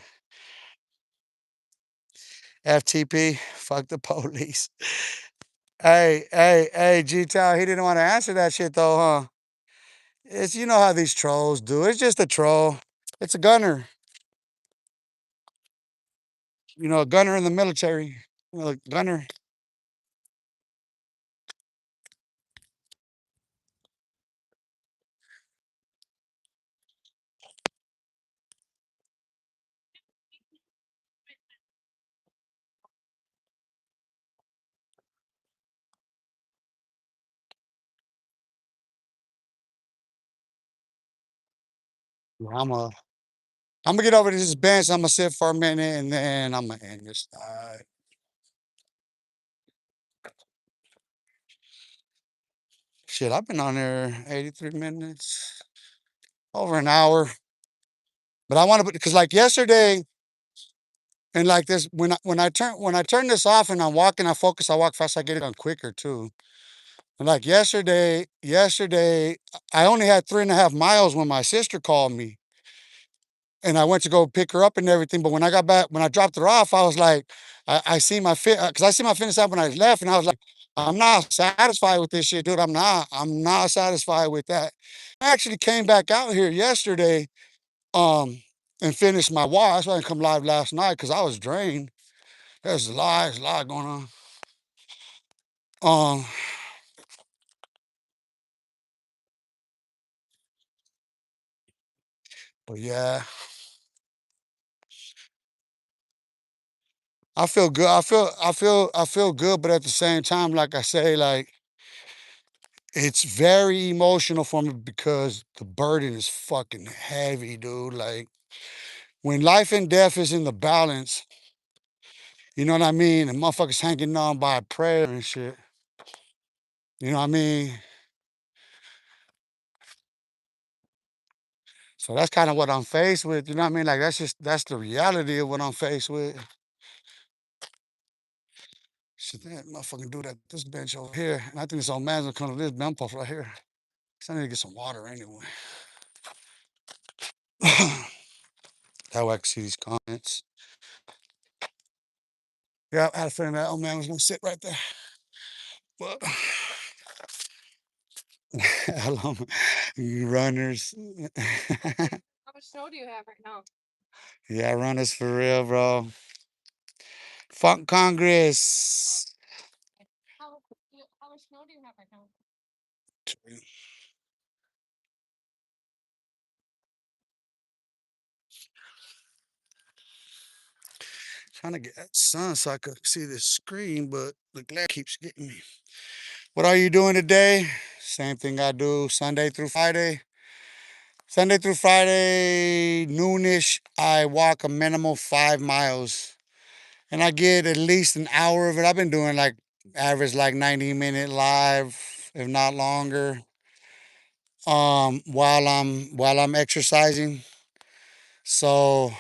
FTP, fuck the police. Hey, G Town, he didn't want to answer that shit though, huh? It's you know how these trolls do. It's just a troll. It's a gunner. A gunner in the military. A gunner. I'm a. I'm gonna get over to this bench. I'm gonna sit for a minute, and then I'm gonna end this. Shit, I've been on there 83 minutes, over an hour. But I want to, because like yesterday, and like this, when I turn this off and I'm walking, I focus, I walk fast, I get it done quicker too. And like yesterday, I only had 3.5 miles when my sister called me, and I went to go pick her up and everything. But when I got back, when I dropped her off, I was like, I see my fit, because I see my fitness app when I left, and I was like, I'm not satisfied with this shit, dude. I'm not satisfied with that. I actually came back out here yesterday, um, and finished my walk. That's why I didn't come live last night, because I was drained. There's a lot going on. Um, but yeah, I feel good. I feel good, but at the same time, like I say, like it's very emotional for me because the burden is fucking heavy, dude. Like when life and death is in the balance, you know what I mean? And motherfuckers hanging on by a prayer and shit. You know what I mean? So that's kind of what I'm faced with. You know what I mean? Like that's the reality of what I'm faced with. Shit, that motherfucking dude at this bench over here. And I think this old man's gonna come to this bump off right here. So I need to get some water anyway. That way I can see these comments. Yeah, I had a feeling that old man was gonna sit right there. But hello, you runners. Yeah, runners for real, bro. Funk Congress. Trying to get that sun so I could see the screen, but the glare keeps getting me. What are you doing today? Same thing I do Sunday through Friday. Sunday through Friday, noonish, I walk a minimal 5 miles. And I get at least an hour of it. I've been doing like average like 90-minute live, if not longer. While I'm exercising. So,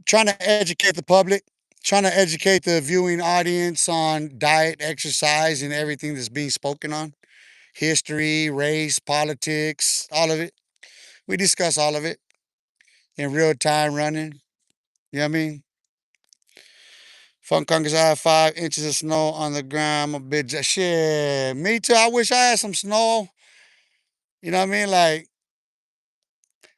trying to educate the public, trying to educate the viewing audience on diet, exercise, and everything that's being spoken on. History, race, politics, all of it. We discuss all of it in real time running. You know what I mean? Fun Congress, I have 5 inches of snow on the ground. I'm a bit shit. Me too. I wish I had some snow. You know what I mean? Like,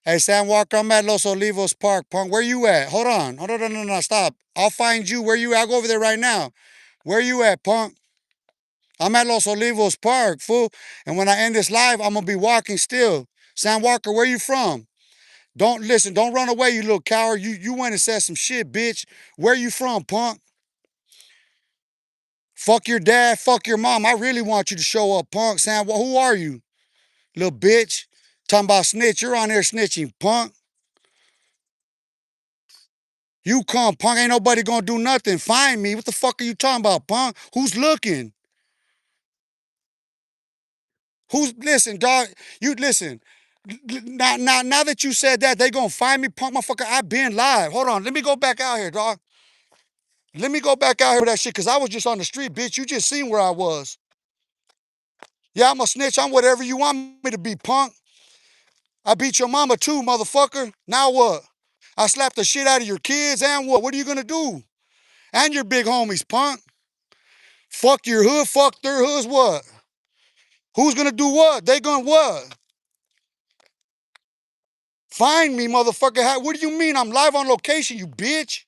hey, Sam Walker, I'm at Los Olivos Park. Punk, where you at? Hold on. Hold on, no, no, no, stop. I'll find you. Where you at? I'll go over there right now. Where you at, punk? I'm at Los Olivos Park, fool. And when I end this live, I'm gonna be walking still. Sam Walker, where you from? Don't listen, don't run away, you little coward. You went and said some shit, bitch. Where you from, punk? Fuck your dad, fuck your mom. I really want you to show up, punk. Sam, who are you? Little bitch. Talking about snitch. You're on there snitching, punk. You come, punk. Ain't nobody gonna do nothing. Find me. What the fuck are you talking about, punk? Who's looking? Who's listen, dog? You listen. Now that you said that, they gonna find me, punk motherfucker. I been live. Hold on. Let me go back out here, dog. Let me go back out here with that shit, cause I was just on the street, bitch. You just seen where I was. Yeah, I'm a snitch. I'm whatever you want me to be, punk. I beat your mama too, motherfucker. Now what? I slapped the shit out of your kids, and what? What are you gonna do? And your big homies, punk. Fuck your hood, fuck their hoods, what? Who's gonna do what? They gonna what? Find me, motherfucker. What do you mean? I'm live on location, you bitch.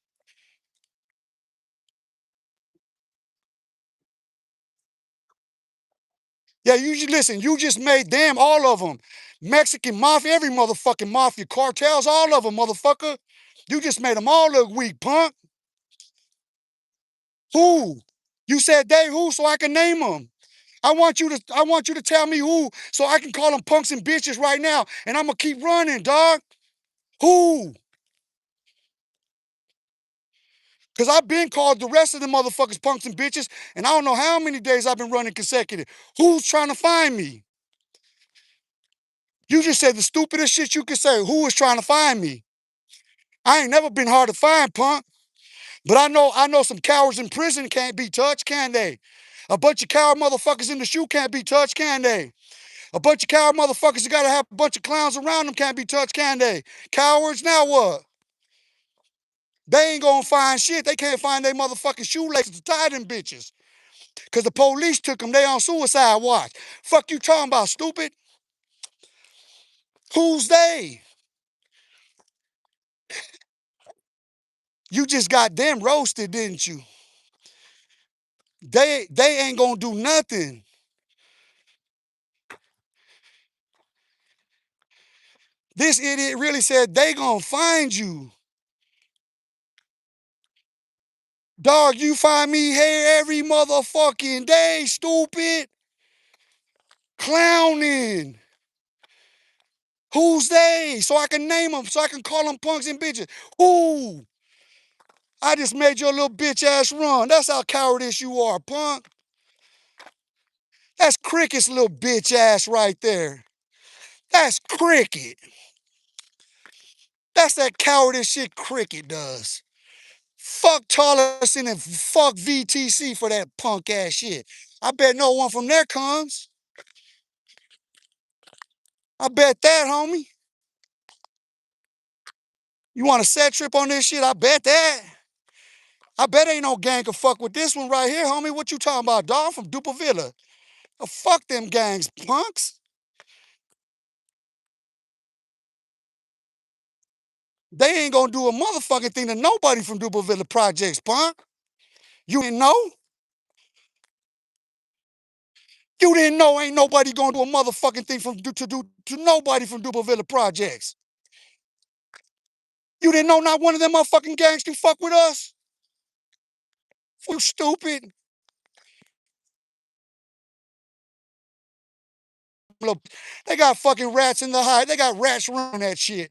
Yeah, listen, you just made them, all of them. Mexican mafia, every motherfucking mafia, cartels, all of them, motherfucker. You just made them all look weak, punk. Who? You said they who, so I can name them. I want you to tell me who, so I can call them punks and bitches right now, and I'm gonna keep running, dog. Who? Cause I've been called the rest of the motherfuckers punks and bitches, and I don't know how many days I've been running consecutive. Who's trying to find me? You just said the stupidest shit you could say. Who is trying to find me? I ain't never been hard to find, punk. But I know some cowards in prison can't be touched, can they? A bunch of coward motherfuckers in the shoe can't be touched, can they? A bunch of coward motherfuckers that gotta have a bunch of clowns around them can't be touched, can they? Cowards, now what? They ain't gonna find shit. They can't find their motherfucking shoelaces to tie them bitches. Cause the police took them. They on suicide watch. Fuck you talking about, stupid? Who's they? You just got them roasted, didn't you? They ain't gonna do nothing. This idiot really said they gonna find you. Dog, you find me here every motherfucking day, stupid. Clowning. Who's they? So I can name them, so I can call them punks and bitches. Who? I just made your little bitch ass run. That's how cowardice you are, punk. That's Cricket's little bitch ass right there. That's Cricket. That's that cowardice shit Cricket does. Fuck Charleston and fuck VTC for that punk ass shit. I bet no one from there comes. I bet that, homie. You want a set trip on this shit? I bet that. I bet ain't no gang can fuck with this one right here, homie. What you talking about, dog? From Dupervilla. Oh, fuck them gangs, punks. They ain't gonna do a motherfucking thing to nobody from Dupervilla Projects, punk. You didn't know? You didn't know ain't nobody gonna do a motherfucking thing to nobody from Dupervilla Projects. You didn't know not one of them motherfucking gangs can fuck with us? You stupid. Look, they got fucking rats in the hide. They got rats running that shit.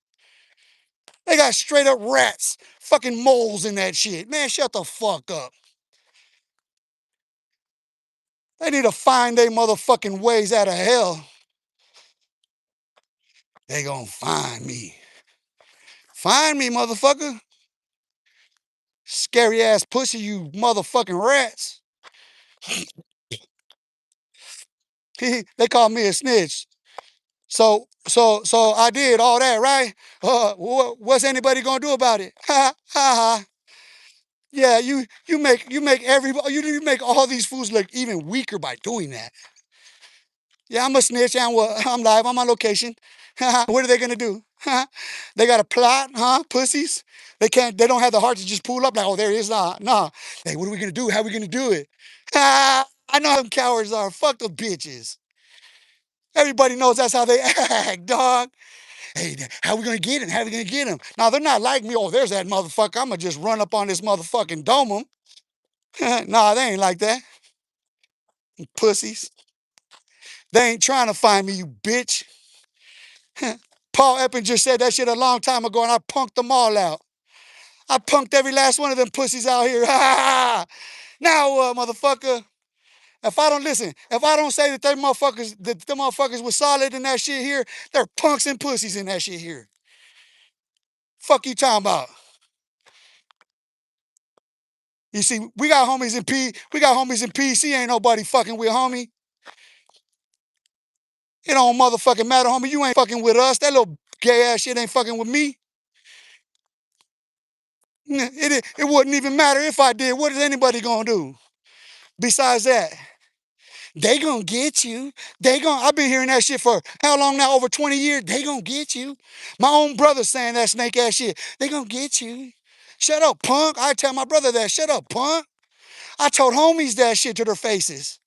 They got straight up rats, fucking moles in that shit. Man, shut the fuck up. They need to find their motherfucking ways out of hell. They gonna find me. Find me, motherfucker. Scary ass pussy, you motherfucking rats. They call me a snitch. So I did all that, right? What's anybody gonna do about it? Ha ha ha. Yeah, you make everybody you make all these fools look even weaker by doing that. Yeah, I'm a snitch. I'm live. I'm on location. What are they gonna do? They got a plot, huh? Pussies. They can't. They don't have the heart to just pull up like, oh, there he is. Nah. Hey, what are we gonna do? How are we gonna do it? I know how them cowards are. Fuck the bitches. Everybody knows that's how they act, dog. Hey, how we gonna get him? How we gonna get him? Now they're not like me. Oh, there's that motherfucker. I'm gonna just run up on this motherfucking dome him. Nah, they ain't like that. Pussies. They ain't trying to find me, you bitch. Paul Eppinger said that shit a long time ago, and I punked them all out. I punked every last one of them pussies out here. Now, motherfucker, if I don't listen, if I don't say that them motherfuckers was solid in that shit here, they're punks and pussies in that shit here. Fuck you talking about? You see, we got homies in PC, ain't nobody fucking with, homie. It don't motherfucking matter, homie. You ain't fucking with us. That little gay ass shit ain't fucking with me. It wouldn't even matter if I did. What is anybody gonna do? Besides that, they gonna get you. I've been hearing that shit for how long now? Over 20 years. They gonna get you. My own brother saying that snake ass shit. They gonna get you. Shut up, punk. I tell my brother that. Shut up, punk. I told homies that shit to their faces.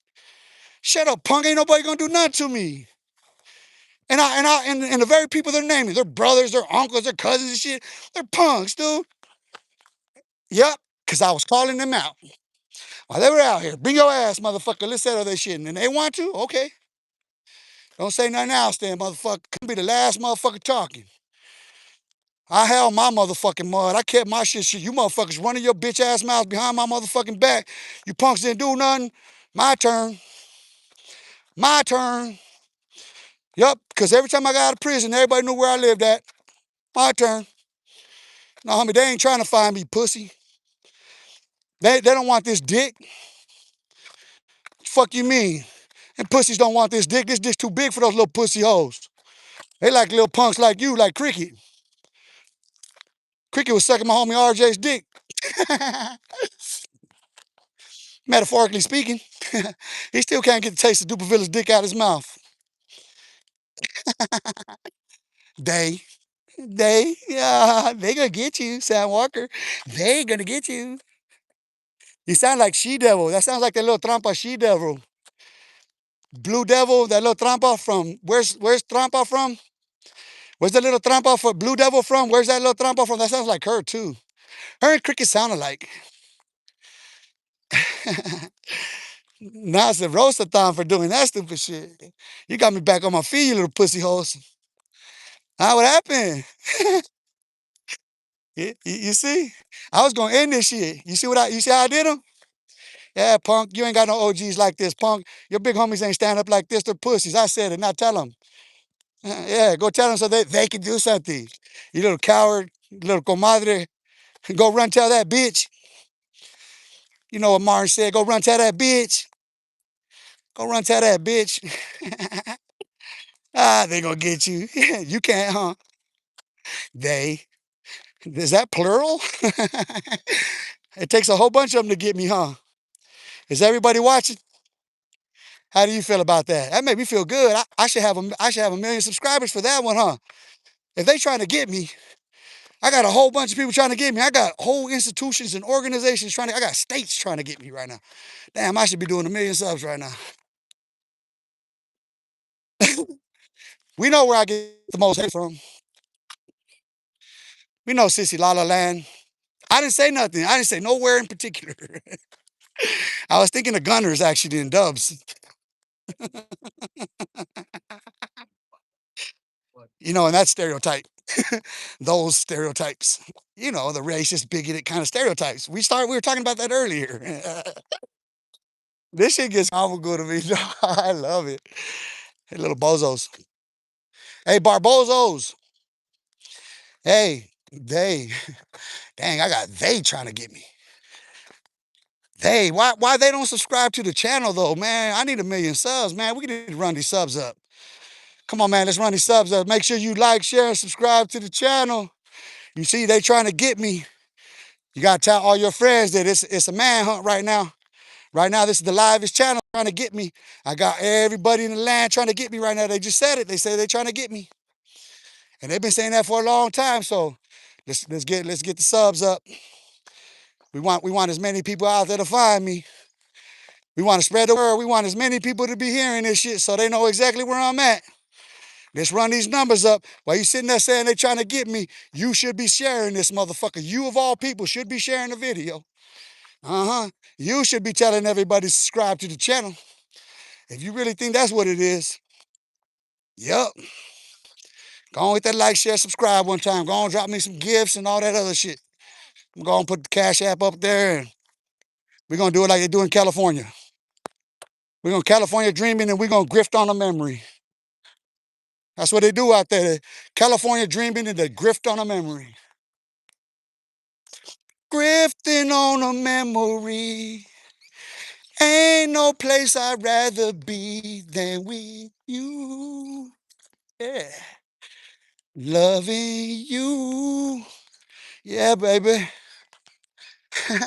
Shut up, punk. Ain't nobody gonna do nothing to me. And the very people they're naming, their brothers, their uncles, their cousins and shit, they're punks, dude. Yep, because I was calling them out. While they were out here, bring your ass, motherfucker. Let's settle this shit. And they want to? Okay. Don't say nothing else then, motherfucker. Could be the last motherfucker talking. I held my motherfucking mud. I kept my shit. You motherfuckers running your bitch ass mouths behind my motherfucking back. You punks didn't do nothing. My turn. My turn. Yup, because every time I got out of prison, everybody knew where I lived at. My turn. No, homie, they ain't trying to find me, pussy. They don't want this dick. Fuck you mean? And pussies don't want this dick. This dick's too big for those little pussy hoes. They like little punks like you, like Cricket. Cricket was sucking my homie RJ's dick. Metaphorically speaking. He still can't get the taste of Duperville's dick out his mouth. They, they gonna get you, Sam Walker. They gonna get you. You sound like She Devil. That sounds like that little trampa She Devil. Blue Devil, that little trampa from, where's trampa from? Where's the little trampa for Blue Devil from? Where's that little trampa from? That sounds like her too. Her and Cricket sound alike. Now it's a roastathon for doing that stupid shit. You got me back on my feet, you little pussy hoes. What happened? You see? I was gonna end this shit. You see how I did them? Yeah, punk, you ain't got no OGs like this, punk. Your big homies ain't stand up like this. They're pussies. I said it, now tell them. Yeah, go tell them so they can do something. You little coward, little comadre. Go run tell that bitch. You know what Martin said, go run tell that bitch. Go run tell that bitch. They gonna get you. You can't, huh? They. Is that plural? It takes a whole bunch of them to get me, huh? Is everybody watching? How do you feel about that? That made me feel good. I should have a million subscribers for that one, huh? If they trying to get me, I got a whole bunch of people trying to get me. I got whole institutions and organizations I got states trying to get me right now. Damn, I should be doing a million subs right now. We know where I get the most hate from. We know Sissy La La Land. I didn't say nothing. I didn't say nowhere in particular. I was thinking of Gunners actually in Dubs. And that stereotype. Those stereotypes. The racist, bigoted kind of stereotypes. We were talking about that earlier. This shit gets comical to me. I love it. Hey, little bozos. Hey, barbozos. Hey, they. Dang, I got they trying to get me. Why they don't subscribe to the channel though, man? I need 1,000,000 subs, man. We need to run these subs up. Come on, man. Let's run these subs up. Make sure you like, share, and subscribe to the channel. You see, they trying to get me. You gotta tell all your friends that it's a manhunt right now. Right now, this is the livest channel trying to get me. I got everybody in the land trying to get me right now. They just said it. They say they're trying to get me, and they've been saying that for a long time. So let's get the subs up. We want as many people out there to find me. We want to spread the word. We want as many people to be hearing this shit so they know exactly where I'm at. Let's run these numbers up. While you sitting there saying they trying to get me, you should be sharing this motherfucker. You of all people should be sharing the video. You should be telling everybody to subscribe to the channel. If you really think that's what it is, yup. Go on with that like, share, subscribe one time. Go on, drop me some gifts and all that other shit. I'm going to put the Cash App up there, and we're going to do it like they do in California. We're going to California dreaming, and we're going to grift on a memory. That's what they do out there. California dreaming and they grift on a memory. Grifting on a memory. Ain't no place I'd rather be than with you. Yeah. Loving you. Yeah, baby. You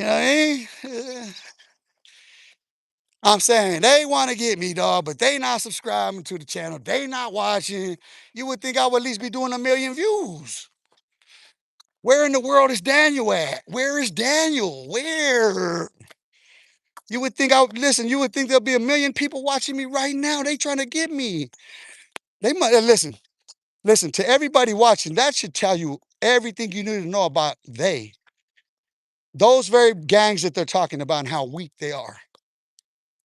know what I mean? I'm saying they want to get me, dog, but they not subscribing to the channel. They not watching. You would think I would at least be doing 1,000,000 views. Where in the world is Daniel at? Where is Daniel? Where? You would think listen, you would think there'll be 1,000,000 people watching me right now. They trying to get me. They might listen to everybody watching. That should tell you everything you need to know about those very gangs that they're talking about and how weak they are.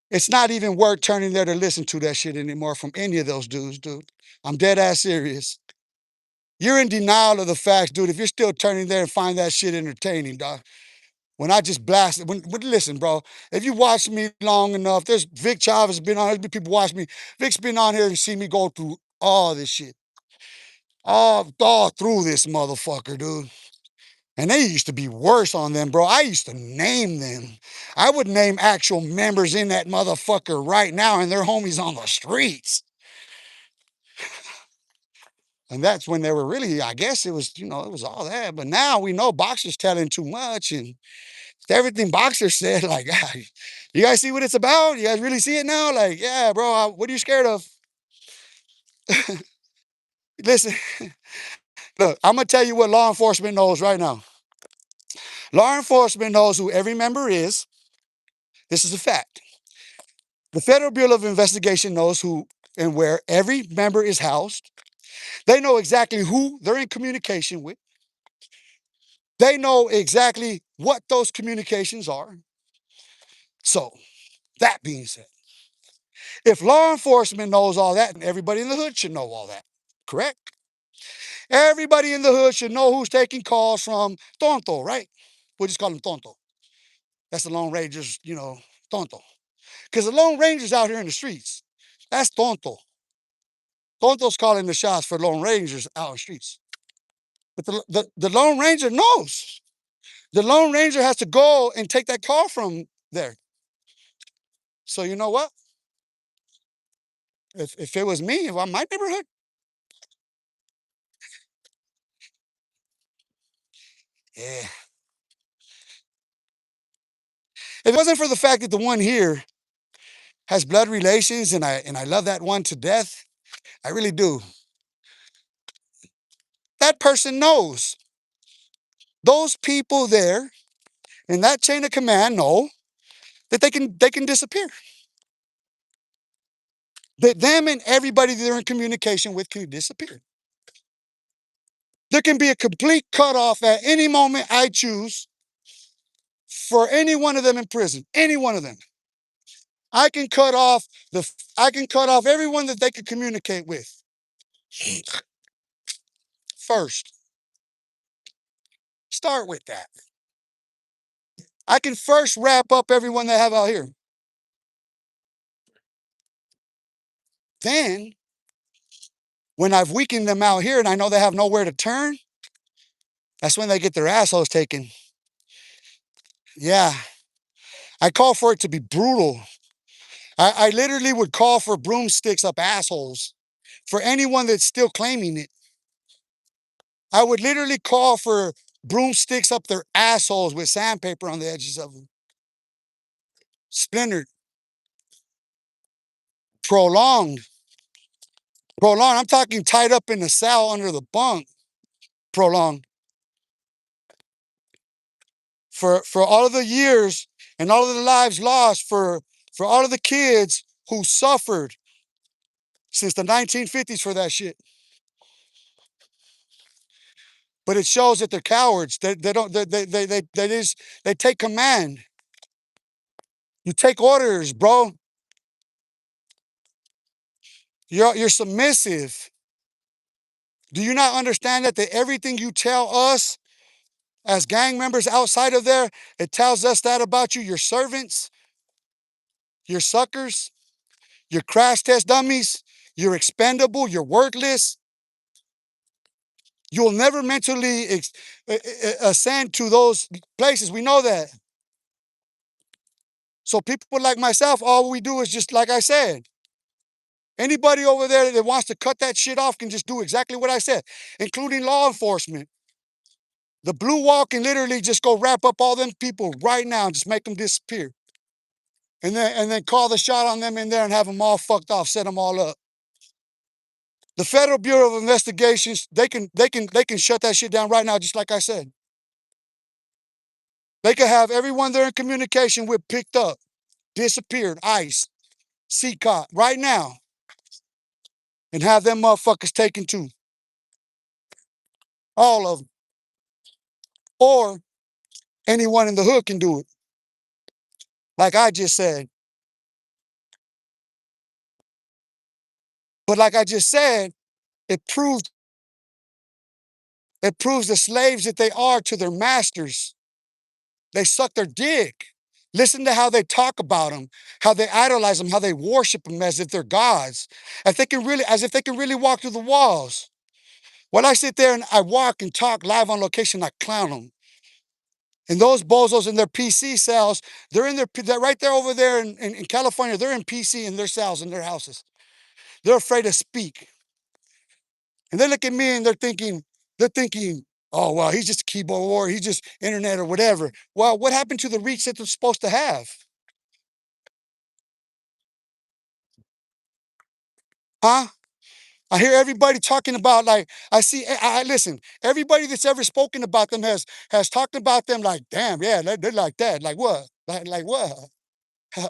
It's not even worth turning there to listen to that shit anymore from any of those dudes, dude. I'm dead ass serious. You're in denial of the facts, dude. If you're still turning there and find that shit entertaining, dog. When I just blasted, listen, bro, if you watch me long enough, there's Vic Chavez been on, there's been people watch me. Vic's been on here and see me go through all this shit. All through this motherfucker, dude. And they used to be worse on them, bro. I used to name them. I would name actual members in that motherfucker right now, and their homies on the streets. And that's when they were really, I guess it was, it was all that. But now we know boxers telling too much, and everything boxer said, like, you guys see what it's about? You guys really see it now? Like, yeah, bro, what are you scared of? Listen, look, I'm going to tell you what law enforcement knows right now. Law enforcement knows who every member is. This is a fact. The Federal Bureau of Investigation knows who and where every member is housed. They know exactly who they're in communication with. They know exactly what those communications are. So, that being said, if law enforcement knows all that, everybody in the hood should know all that. Correct? Everybody in the hood should know who's taking calls from Tonto, right? We'll just call him Tonto. That's the Lone Rangers, Tonto. Because the Lone Rangers out here in the streets, that's Tonto. Tonto's calling the shots for Lone Rangers out in the streets. But the Lone Ranger knows. The Lone Ranger has to go and take that call from there. So you know what? If it was me, if I'm my neighborhood, yeah. If it wasn't for the fact that the one here has blood relations and I love that one to death, I really do. That person knows. Those people there in that chain of command know that they can disappear. That them and everybody they're in communication with can disappear. There can be a complete cutoff at any moment I choose for any one of them in prison. Any one of them. I can cut off I can cut off everyone that they could communicate with first. Start with that. I can first wrap up everyone they have out here. Then, when I've weakened them out here and I know they have nowhere to turn, that's when they get their assholes taken. Yeah. I call for it to be brutal. I literally would call for broomsticks up assholes for anyone that's still claiming it. I would literally call for broomsticks up their assholes with sandpaper on the edges of them. Splintered. Prolonged. Prolonged. I'm talking tied up in the cell under the bunk. Prolonged. For all of the years and all of the lives lost, for all of the kids who suffered since the 1950s for that shit. But it shows that they're cowards. They don't they take command. You take orders, bro. You're submissive. Do you not understand that everything you tell us as gang members outside of there, it tells us that about you? You're servants, you're suckers, you're crash test dummies, you're expendable, you're worthless. You'll never mentally ascend to those places. We know that. So people like myself, all we do is just like I said. Anybody over there that wants to cut that shit off can just do exactly what I said, including law enforcement. The blue wall can literally just go wrap up all them people right now and just make them disappear. And then call the shot on them in there and have them all fucked off, set them all up. The Federal Bureau of Investigations, they can shut that shit down right now, just like I said. They could have everyone they're in communication with picked up, disappeared, ICE, CCOT, right now, and have them motherfuckers taken too. All of them. Or anyone in the hood can do it. Like I just said. But like I just said, it proves the slaves that they are to their masters. They suck their dick. Listen to how they talk about them, how they idolize them, how they worship them as if they're gods, as if they can really walk through the walls. When I sit there and I walk and talk live on location, I clown them. And those bozos in their PC cells, they're right there over there in California, they're in PC in their cells, in their houses. They're afraid to speak. And they look at me and they're thinking, oh, well, he's just a keyboard warrior, he's just internet or whatever. Well, what happened to the reach that they're supposed to have? Huh? I hear everybody talking about like I listen. Everybody that's ever spoken about them has talked about them like, damn, yeah, they're like that. Like what? Like what?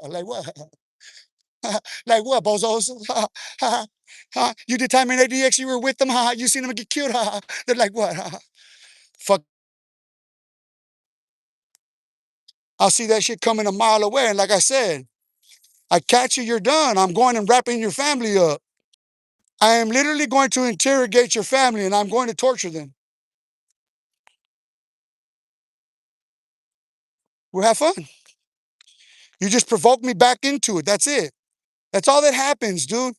Like what? Like what, bozos? You did time in ADX, you were with them, you seen them get killed, they're like what? Fuck. I'll see that shit coming a mile away. And like I said, I catch you, you're done. I'm going and wrapping your family up. I am literally going to interrogate your family and I'm going to torture them. We'll have fun. You just provoke me back into it. That's it. That's all that happens, dude.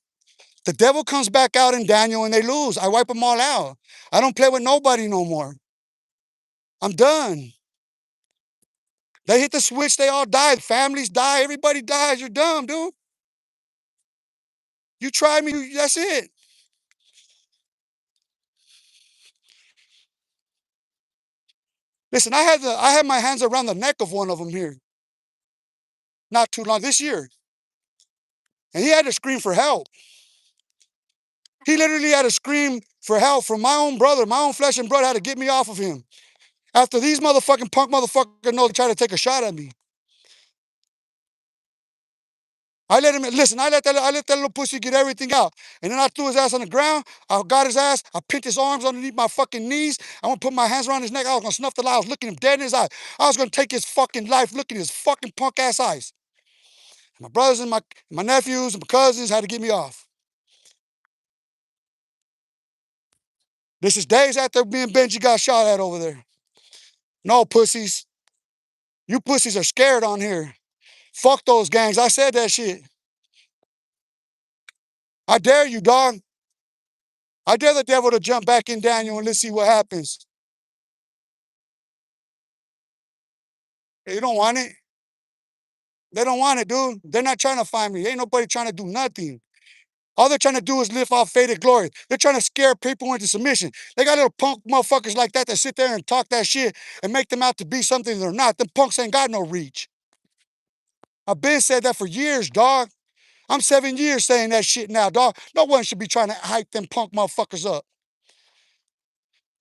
The devil comes back out in Daniel and they lose. I wipe them all out. I don't play with nobody no more. I'm done. They hit the switch, they all die. Families die, everybody dies. You're dumb, dude. You try me, that's it. Listen, I had my hands around the neck of one of them here. Not too long, this year. And he had to scream for help. He literally had to scream for help from my own brother, my own flesh and blood had to get me off of him. After these motherfucking punk motherfuckers know to try to take a shot at me. I let him listen. I let that little pussy get everything out, and then I threw his ass on the ground. I got his ass. I pinned his arms underneath my fucking knees. I want to put my hands around his neck. I was gonna snuff the light. I was looking him dead in his eye. I was gonna take his fucking life, looking his fucking punk ass eyes. My brothers and my nephews and my cousins had to get me off. This is days after me and Benji got shot at over there. No pussies. You pussies are scared on here. Fuck those gangs. I said that shit. I dare you, dog. I dare the devil to jump back in Daniel and let's see what happens. You don't want it. They don't want it, dude. They're not trying to find me. Ain't nobody trying to do nothing. All they're trying to do is live off faded glory. They're trying to scare people into submission. They got little punk motherfuckers like that sit there and talk that shit and make them out to be something they're not. Them punks ain't got no reach. I've been said that for years, dog. I'm 7 years saying that shit now, dog. No one should be trying to hype them punk motherfuckers up.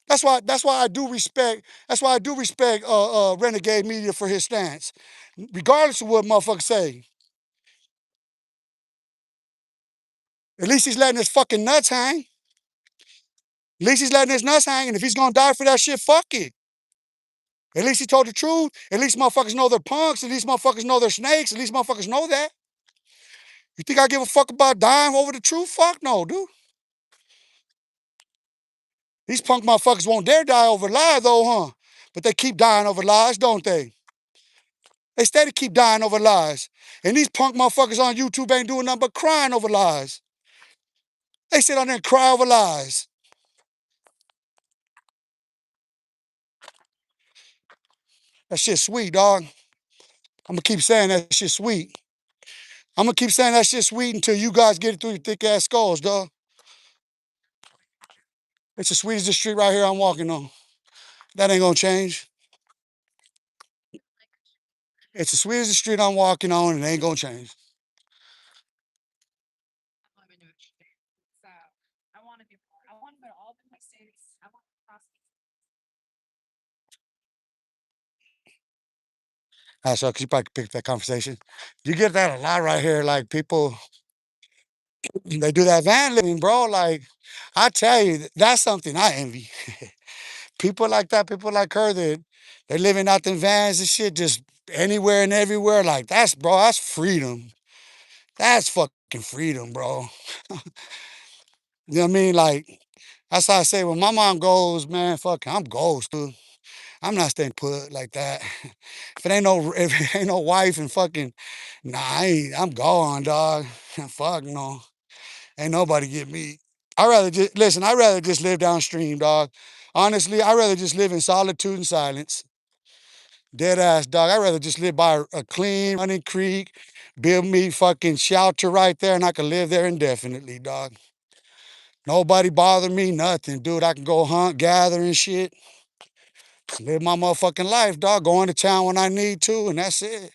That's why I do respect. That's why I do respect Renegade Media for his stance, regardless of what motherfuckers say. At least he's letting his fucking nuts hang. At least he's letting his nuts hang, and if he's gonna die for that shit, fuck it. At least he told the truth. At least motherfuckers know they're punks. At least motherfuckers know they're snakes. At least motherfuckers know that. You think I give a fuck about dying over the truth? Fuck no, dude. These punk motherfuckers won't dare die over lies, though, huh? But they keep dying over lies, don't they? They steady keep dying over lies. And these punk motherfuckers on YouTube ain't doing nothing but crying over lies. They sit on there and cry over lies. That shit sweet, dog. I'm gonna keep saying that shit sweet. I'm gonna keep saying that shit sweet until you guys get it through your thick ass skulls, dog. It's as sweet as the street right here I'm walking on. That ain't gonna change. It's as sweet as the street I'm walking on, and it ain't gonna change. So, cause you probably picked that conversation. You get that a lot right here. Like people, they do that van living, bro. Like I tell you, that's something I envy. People like that, people like her that they living out in vans and shit, just anywhere and everywhere. Like that's, bro, that's freedom. That's fucking freedom, bro. You know what I mean? Like that's how I say when my mom goes, man, fuck, I'm ghost, dude. I'm not staying put like that. If it ain't no wife and fucking, nah, I'm gone, dog. Fuck no. Ain't nobody get me. I rather just listen. I rather just live downstream, dog. Honestly, I rather just live in solitude and silence. Dead ass, dog. I rather just live by a clean running creek, build me fucking shelter right there, and I can live there indefinitely, dog. Nobody bother me, nothing, dude. I can go hunt, gather, and shit. Live my motherfucking life, dog. Go into town when I need to, and that's it.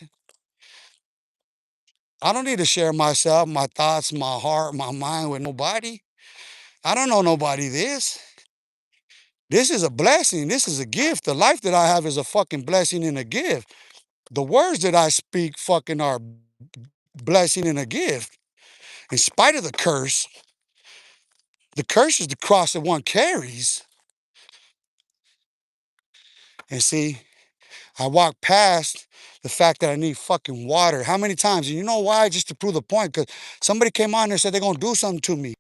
I don't need to share myself, my thoughts, my heart, my mind with nobody. I don't know nobody this. This is a blessing. This is a gift. The life that I have is a fucking blessing and a gift. The words that I speak fucking are blessing and a gift. In spite of the curse is the cross that one carries. And see, I walk past the fact that I need fucking water. How many times? And you know why? Just to prove the point. Because somebody came on there and said they're going to do something to me.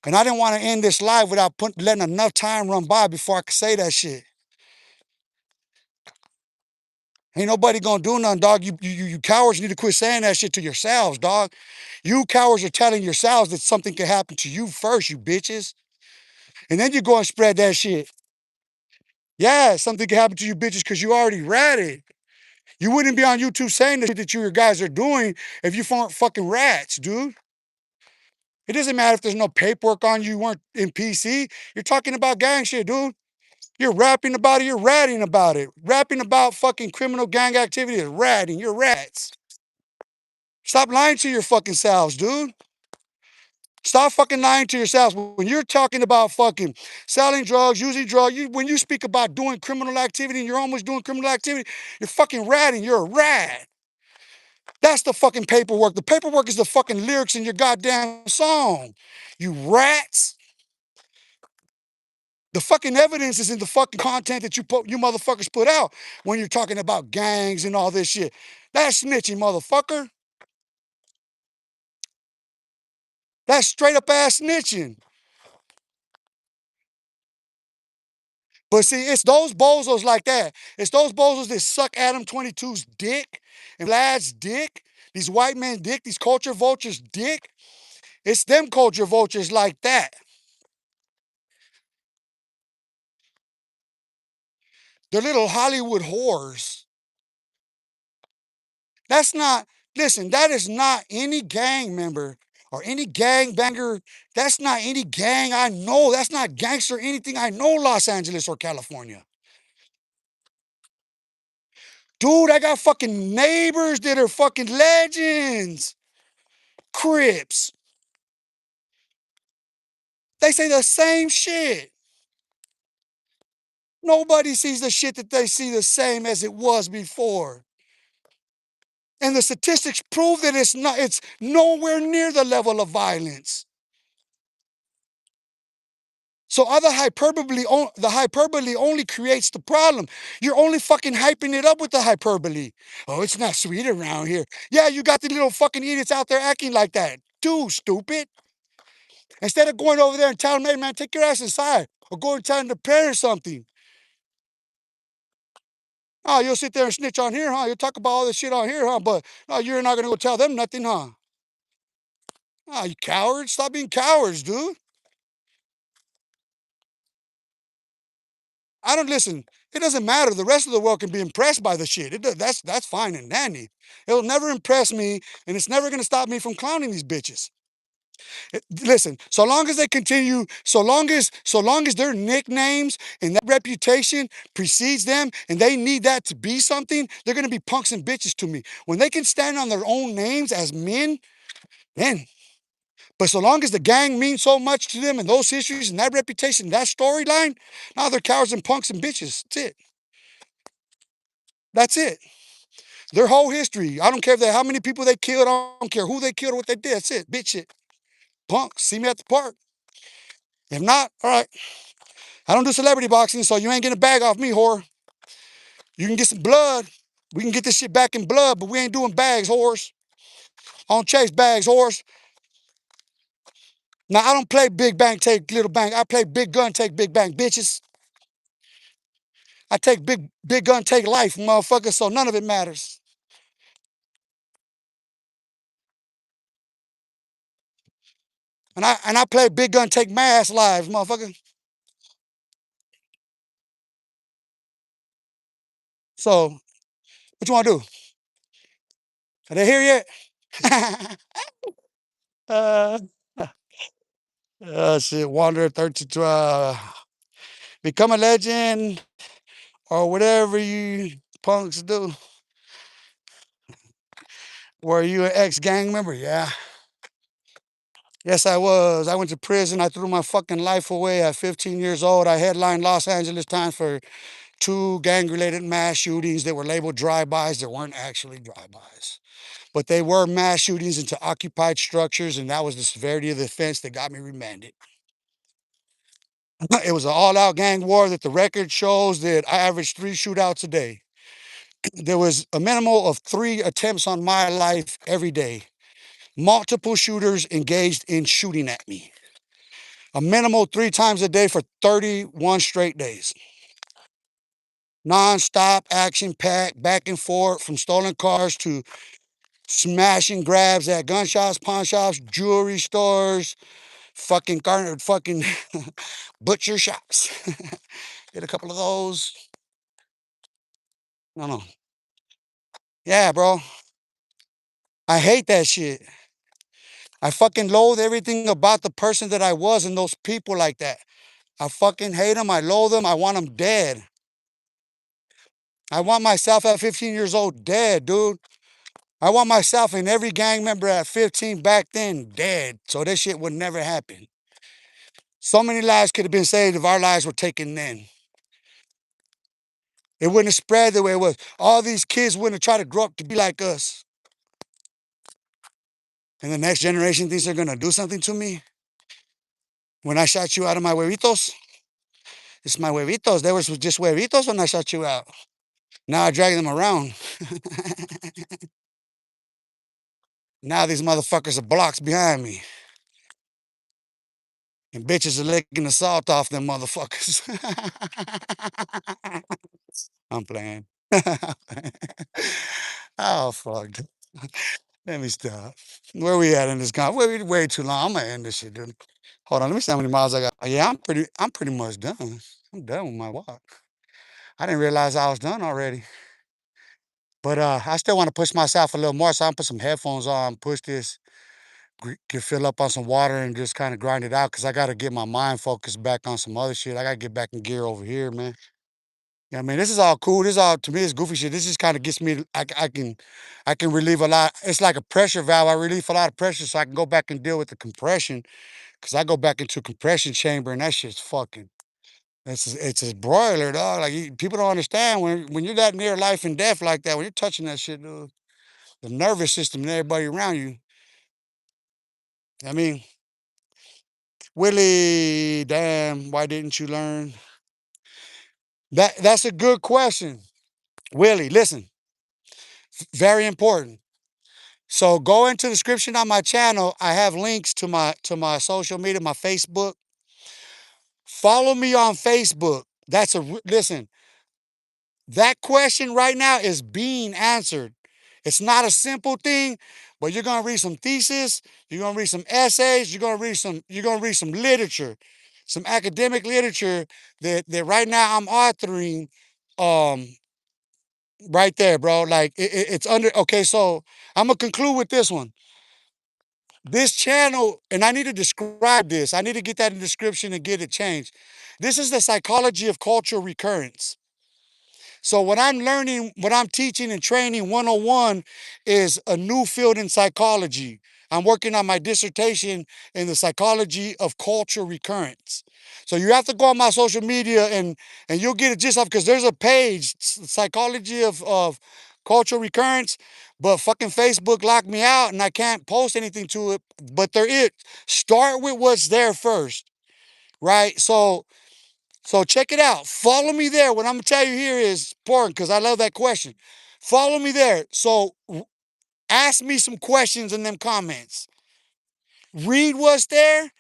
And I didn't want to end this live without letting enough time run by before I could say that shit. Ain't nobody gonna do nothing, dog. You cowards need to quit saying that shit to yourselves, dog. You cowards are telling yourselves that something could happen to you first, you bitches. And then you go and spread that shit. Yeah, something could happen to you bitches because you already read it. You wouldn't be on YouTube saying the shit that you guys are doing if you weren't fucking rats, dude. It doesn't matter if there's no paperwork on you, you weren't in PC. You're talking about gang shit, dude. You're rapping about it, you're ratting about it. Rapping about fucking criminal gang activity is ratting. You're rats. Stop lying to your fucking selves, dude. Stop fucking lying to yourselves. When you're talking about fucking selling drugs, using drugs, when you speak about doing criminal activity and you're almost doing criminal activity, you're fucking ratting. You're a rat. That's the fucking paperwork. The paperwork is the fucking lyrics in your goddamn song. You rats. The fucking evidence is in the fucking content that you motherfuckers put out when you're talking about gangs and all this shit. That's snitching, motherfucker. That's straight up ass snitching. But see, it's those bozos like that. It's those bozos that suck Adam 22's dick and Vlad's dick, these white men dick, these culture vultures dick. It's them culture vultures like that. They're little Hollywood whores. That's not, listen, that is not any gang member or any gang banger. That's not any gang I know. That's not gangster anything I know, Los Angeles or California. Dude, I got fucking neighbors that are fucking legends. Crips. They say the same shit. Nobody sees the shit that they see the same as it was before. And the statistics prove that it's nowhere near the level of violence. So the hyperbole only creates the problem. You're only fucking hyping it up with the hyperbole. Oh, it's not sweet around here. Yeah, you got the little fucking idiots out there acting like that. Too stupid. Instead of going over there and telling them, hey man, take your ass inside. Or go and tell them the parents something. Oh, you'll sit there and snitch on here, huh? You'll talk about all this shit on here, huh? But no, you're not gonna go tell them nothing, huh? Oh, you cowards. Stop being cowards, dude. I don't listen. It doesn't matter. The rest of the world can be impressed by the shit. That's fine and dandy. It'll never impress me, and it's never gonna stop me from clowning these bitches. Listen, so long as they continue, so long as their nicknames and that reputation precedes them, and they need that to be something, they're gonna be punks and bitches to me. When they can stand on their own names as men, then. But so long as the gang means so much to them and those histories and that reputation, that storyline, now they're cowards and punks and bitches. That's it. That's it. Their whole history. I don't care how many people they killed. I don't care who they killed or what they did. That's it. Bitch shit. Punks. See me at the park. If not, all right. I don't do celebrity boxing, so you ain't getting a bag off me, whore. You can get some blood. We can get this shit back in blood, but we ain't doing bags, whores. I don't chase bags, whores. Now, I don't play big bang, take little bang. I play big gun, take big bang, bitches. I take big gun, take life, motherfucker, so none of it matters. And I play big gun, take mass lives, motherfucker. So, what you want to do? Are they here yet? uh, shit, Wander 32, become a legend or whatever you punks do. Were you an ex-gang member? Yeah. Yes, I was. I went to prison. I threw my fucking life away at 15 years old. I headlined Los Angeles Times for 2 gang-related mass shootings that were labeled drive-bys that weren't actually drive-bys. But they were mass shootings into occupied structures, and that was the severity of the offense that got me remanded. It was an all-out gang war that the record shows that I averaged 3 shootouts a day. There was a minimal of 3 attempts on my life every day. Multiple shooters engaged in shooting at me. A minimal 3 times a day for 31 straight days. Non-stop, action-packed, back and forth, from stolen cars to smashing grabs at gun shops, pawn shops, jewelry stores, fucking butcher shops. Did a couple of those. No, no. Yeah, bro. I hate that shit. I fucking loathe everything about the person that I was and those people like that. I fucking hate them. I loathe them. I want them dead. I want myself at 15 years old dead, dude. I want myself and every gang member at 15 back then dead, so this shit would never happen. So many lives could have been saved if our lives were taken then. It wouldn't have spread the way it was. All these kids wouldn't have tried to grow up to be like us. And the next generation thinks they're gonna do something to me. When I shot you out of my huevitos, it's my huevitos. They were just huevitos when I shot you out. Now I drag them around. Now these motherfuckers are blocks behind me. And bitches are licking the salt off them motherfuckers. I'm playing. Oh, fuck. Let me stop. Where we at in this con? Way too long. I'm gonna end this shit, dude. Hold on, let me see how many miles I got. Yeah, I'm pretty much done. I'm done with my walk. I didn't realize I was done already. But I still want to push myself a little more, so I'm put some headphones on, push this, can fill up on some water and just kind of grind it out because I got to get my mind focused back on some other shit. I got to get back in gear over here, man. Yeah, I mean, this is all cool. This is all to me. It's goofy shit. This just kind of gets me. I can relieve a lot. It's like a pressure valve. I relieve a lot of pressure, so I can go back and deal with the compression. Cause I go back into compression chamber, and that shit's fucking. It's a broiler, dog. Like people don't understand when you're that near life and death like that. When you're touching that shit, dude, the nervous system and everybody around you. I mean, Willie, damn, why didn't you learn? That's a good question, Willie. Listen, very important. So go into the description on my channel. I have links to my social media, my Facebook. Follow me on Facebook. Listen. That question right now is being answered. It's not a simple thing, but you're gonna read some thesis, you're gonna read some essays, you're gonna read some literature, some academic literature that right now I'm authoring um right there, bro. Like it's under okay, so I'm gonna conclude with this one. This channel, and I need to describe this. I need to get that in the description and get it changed. This is the psychology of cultural recurrence. So what I'm learning, what I'm teaching and training 101 is a new field in psychology. I'm working on my dissertation in the psychology of cultural recurrence. So you have to go on my social media and you'll get it just off because there's a page, psychology of cultural recurrence, but fucking Facebook locked me out and I can't post anything to it. But there is. Start with what's there first, right? So check it out. Follow me there. What I'm gonna tell you here is important because I love that question. Follow me there. So ask me some questions in them comments. Read what's there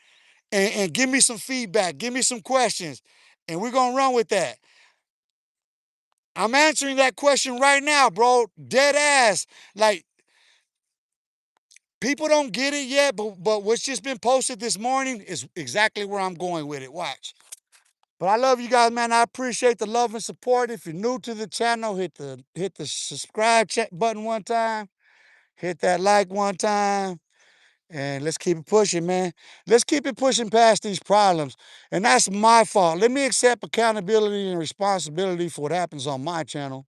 and give me some feedback. Give me some questions. And we're gonna run with that. I'm answering that question right now, bro. Dead ass. Like people don't get it yet, but what's just been posted this morning is exactly where I'm going with it. Watch. But I love you guys, man. I appreciate the love and support. If you're new to the channel, hit the subscribe button one time, hit that like one time, and let's keep it pushing, man. Let's keep it pushing past these problems. And that's my fault. Let me accept accountability and responsibility for what happens on my channel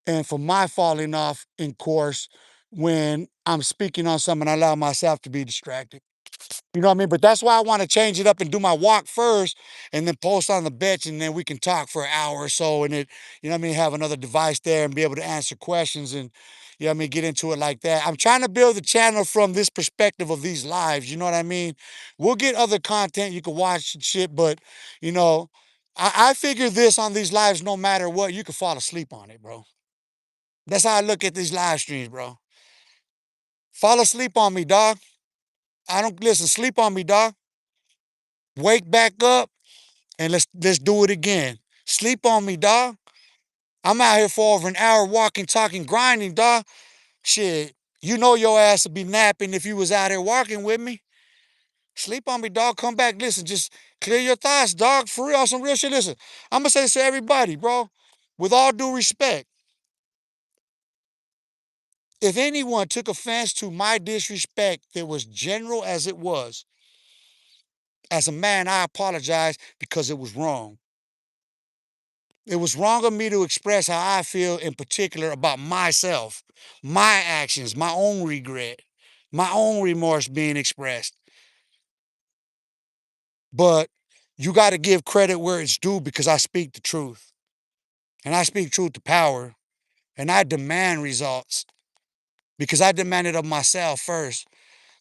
and for my falling off in course when I'm speaking on something and I allow myself to be distracted. You know what I mean? But that's why I want to change it up and do my walk first and then post on the bench and then we can talk for an hour or so and it, you know what I mean, have another device there and be able to answer questions and you know what I mean, get into it like that. I'm trying to build the channel from this perspective of these lives, you know what I mean? We'll get other content you can watch and shit, but you know, I figure this on these lives no matter what, you can fall asleep on it, bro. That's how I look at these live streams, bro. Fall asleep on me, dog. I don't listen, sleep on me, dog. Wake back up and let's do it again. Sleep on me, dog. I'm out here for over an hour walking, talking, grinding, dog. Shit, you know your ass would be napping if you was out here walking with me. Sleep on me, dog. Come back, listen. Just clear your thoughts, dog. For real, some real shit. Listen, I'm gonna say this to everybody, bro. With all due respect, if anyone took offense to my disrespect that was general as it was, as a man, I apologize because it was wrong. It was wrong of me to express how I feel in particular about myself, my actions, my own regret, my own remorse being expressed. But you got to give credit where it's due because I speak the truth. And I speak truth to power. And I demand results because I demand it of myself first.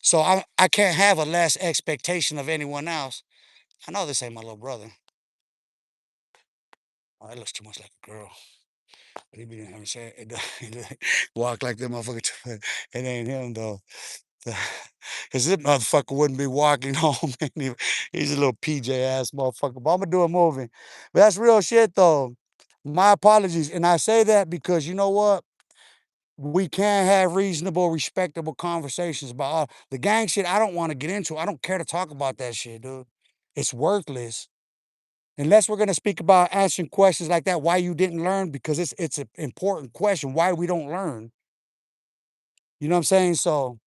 So I can't have a less expectation of anyone else. I know this ain't my little brother. Oh, that looks too much like a girl. But he be, you know what I'm saying? Walk like that motherfucker. It ain't him though. Cause this motherfucker wouldn't be walking home. He's a little PJ ass motherfucker. But I'm gonna do a movie. But that's real shit though. My apologies. And I say that because you know what? We can have reasonable, respectable conversations about all the gang shit. I don't want to get into. I don't care to talk about that shit, dude. It's worthless. Unless we're gonna speak about answering questions like that, why you didn't learn, because it's an important question. Why we don't learn. You know what I'm saying? So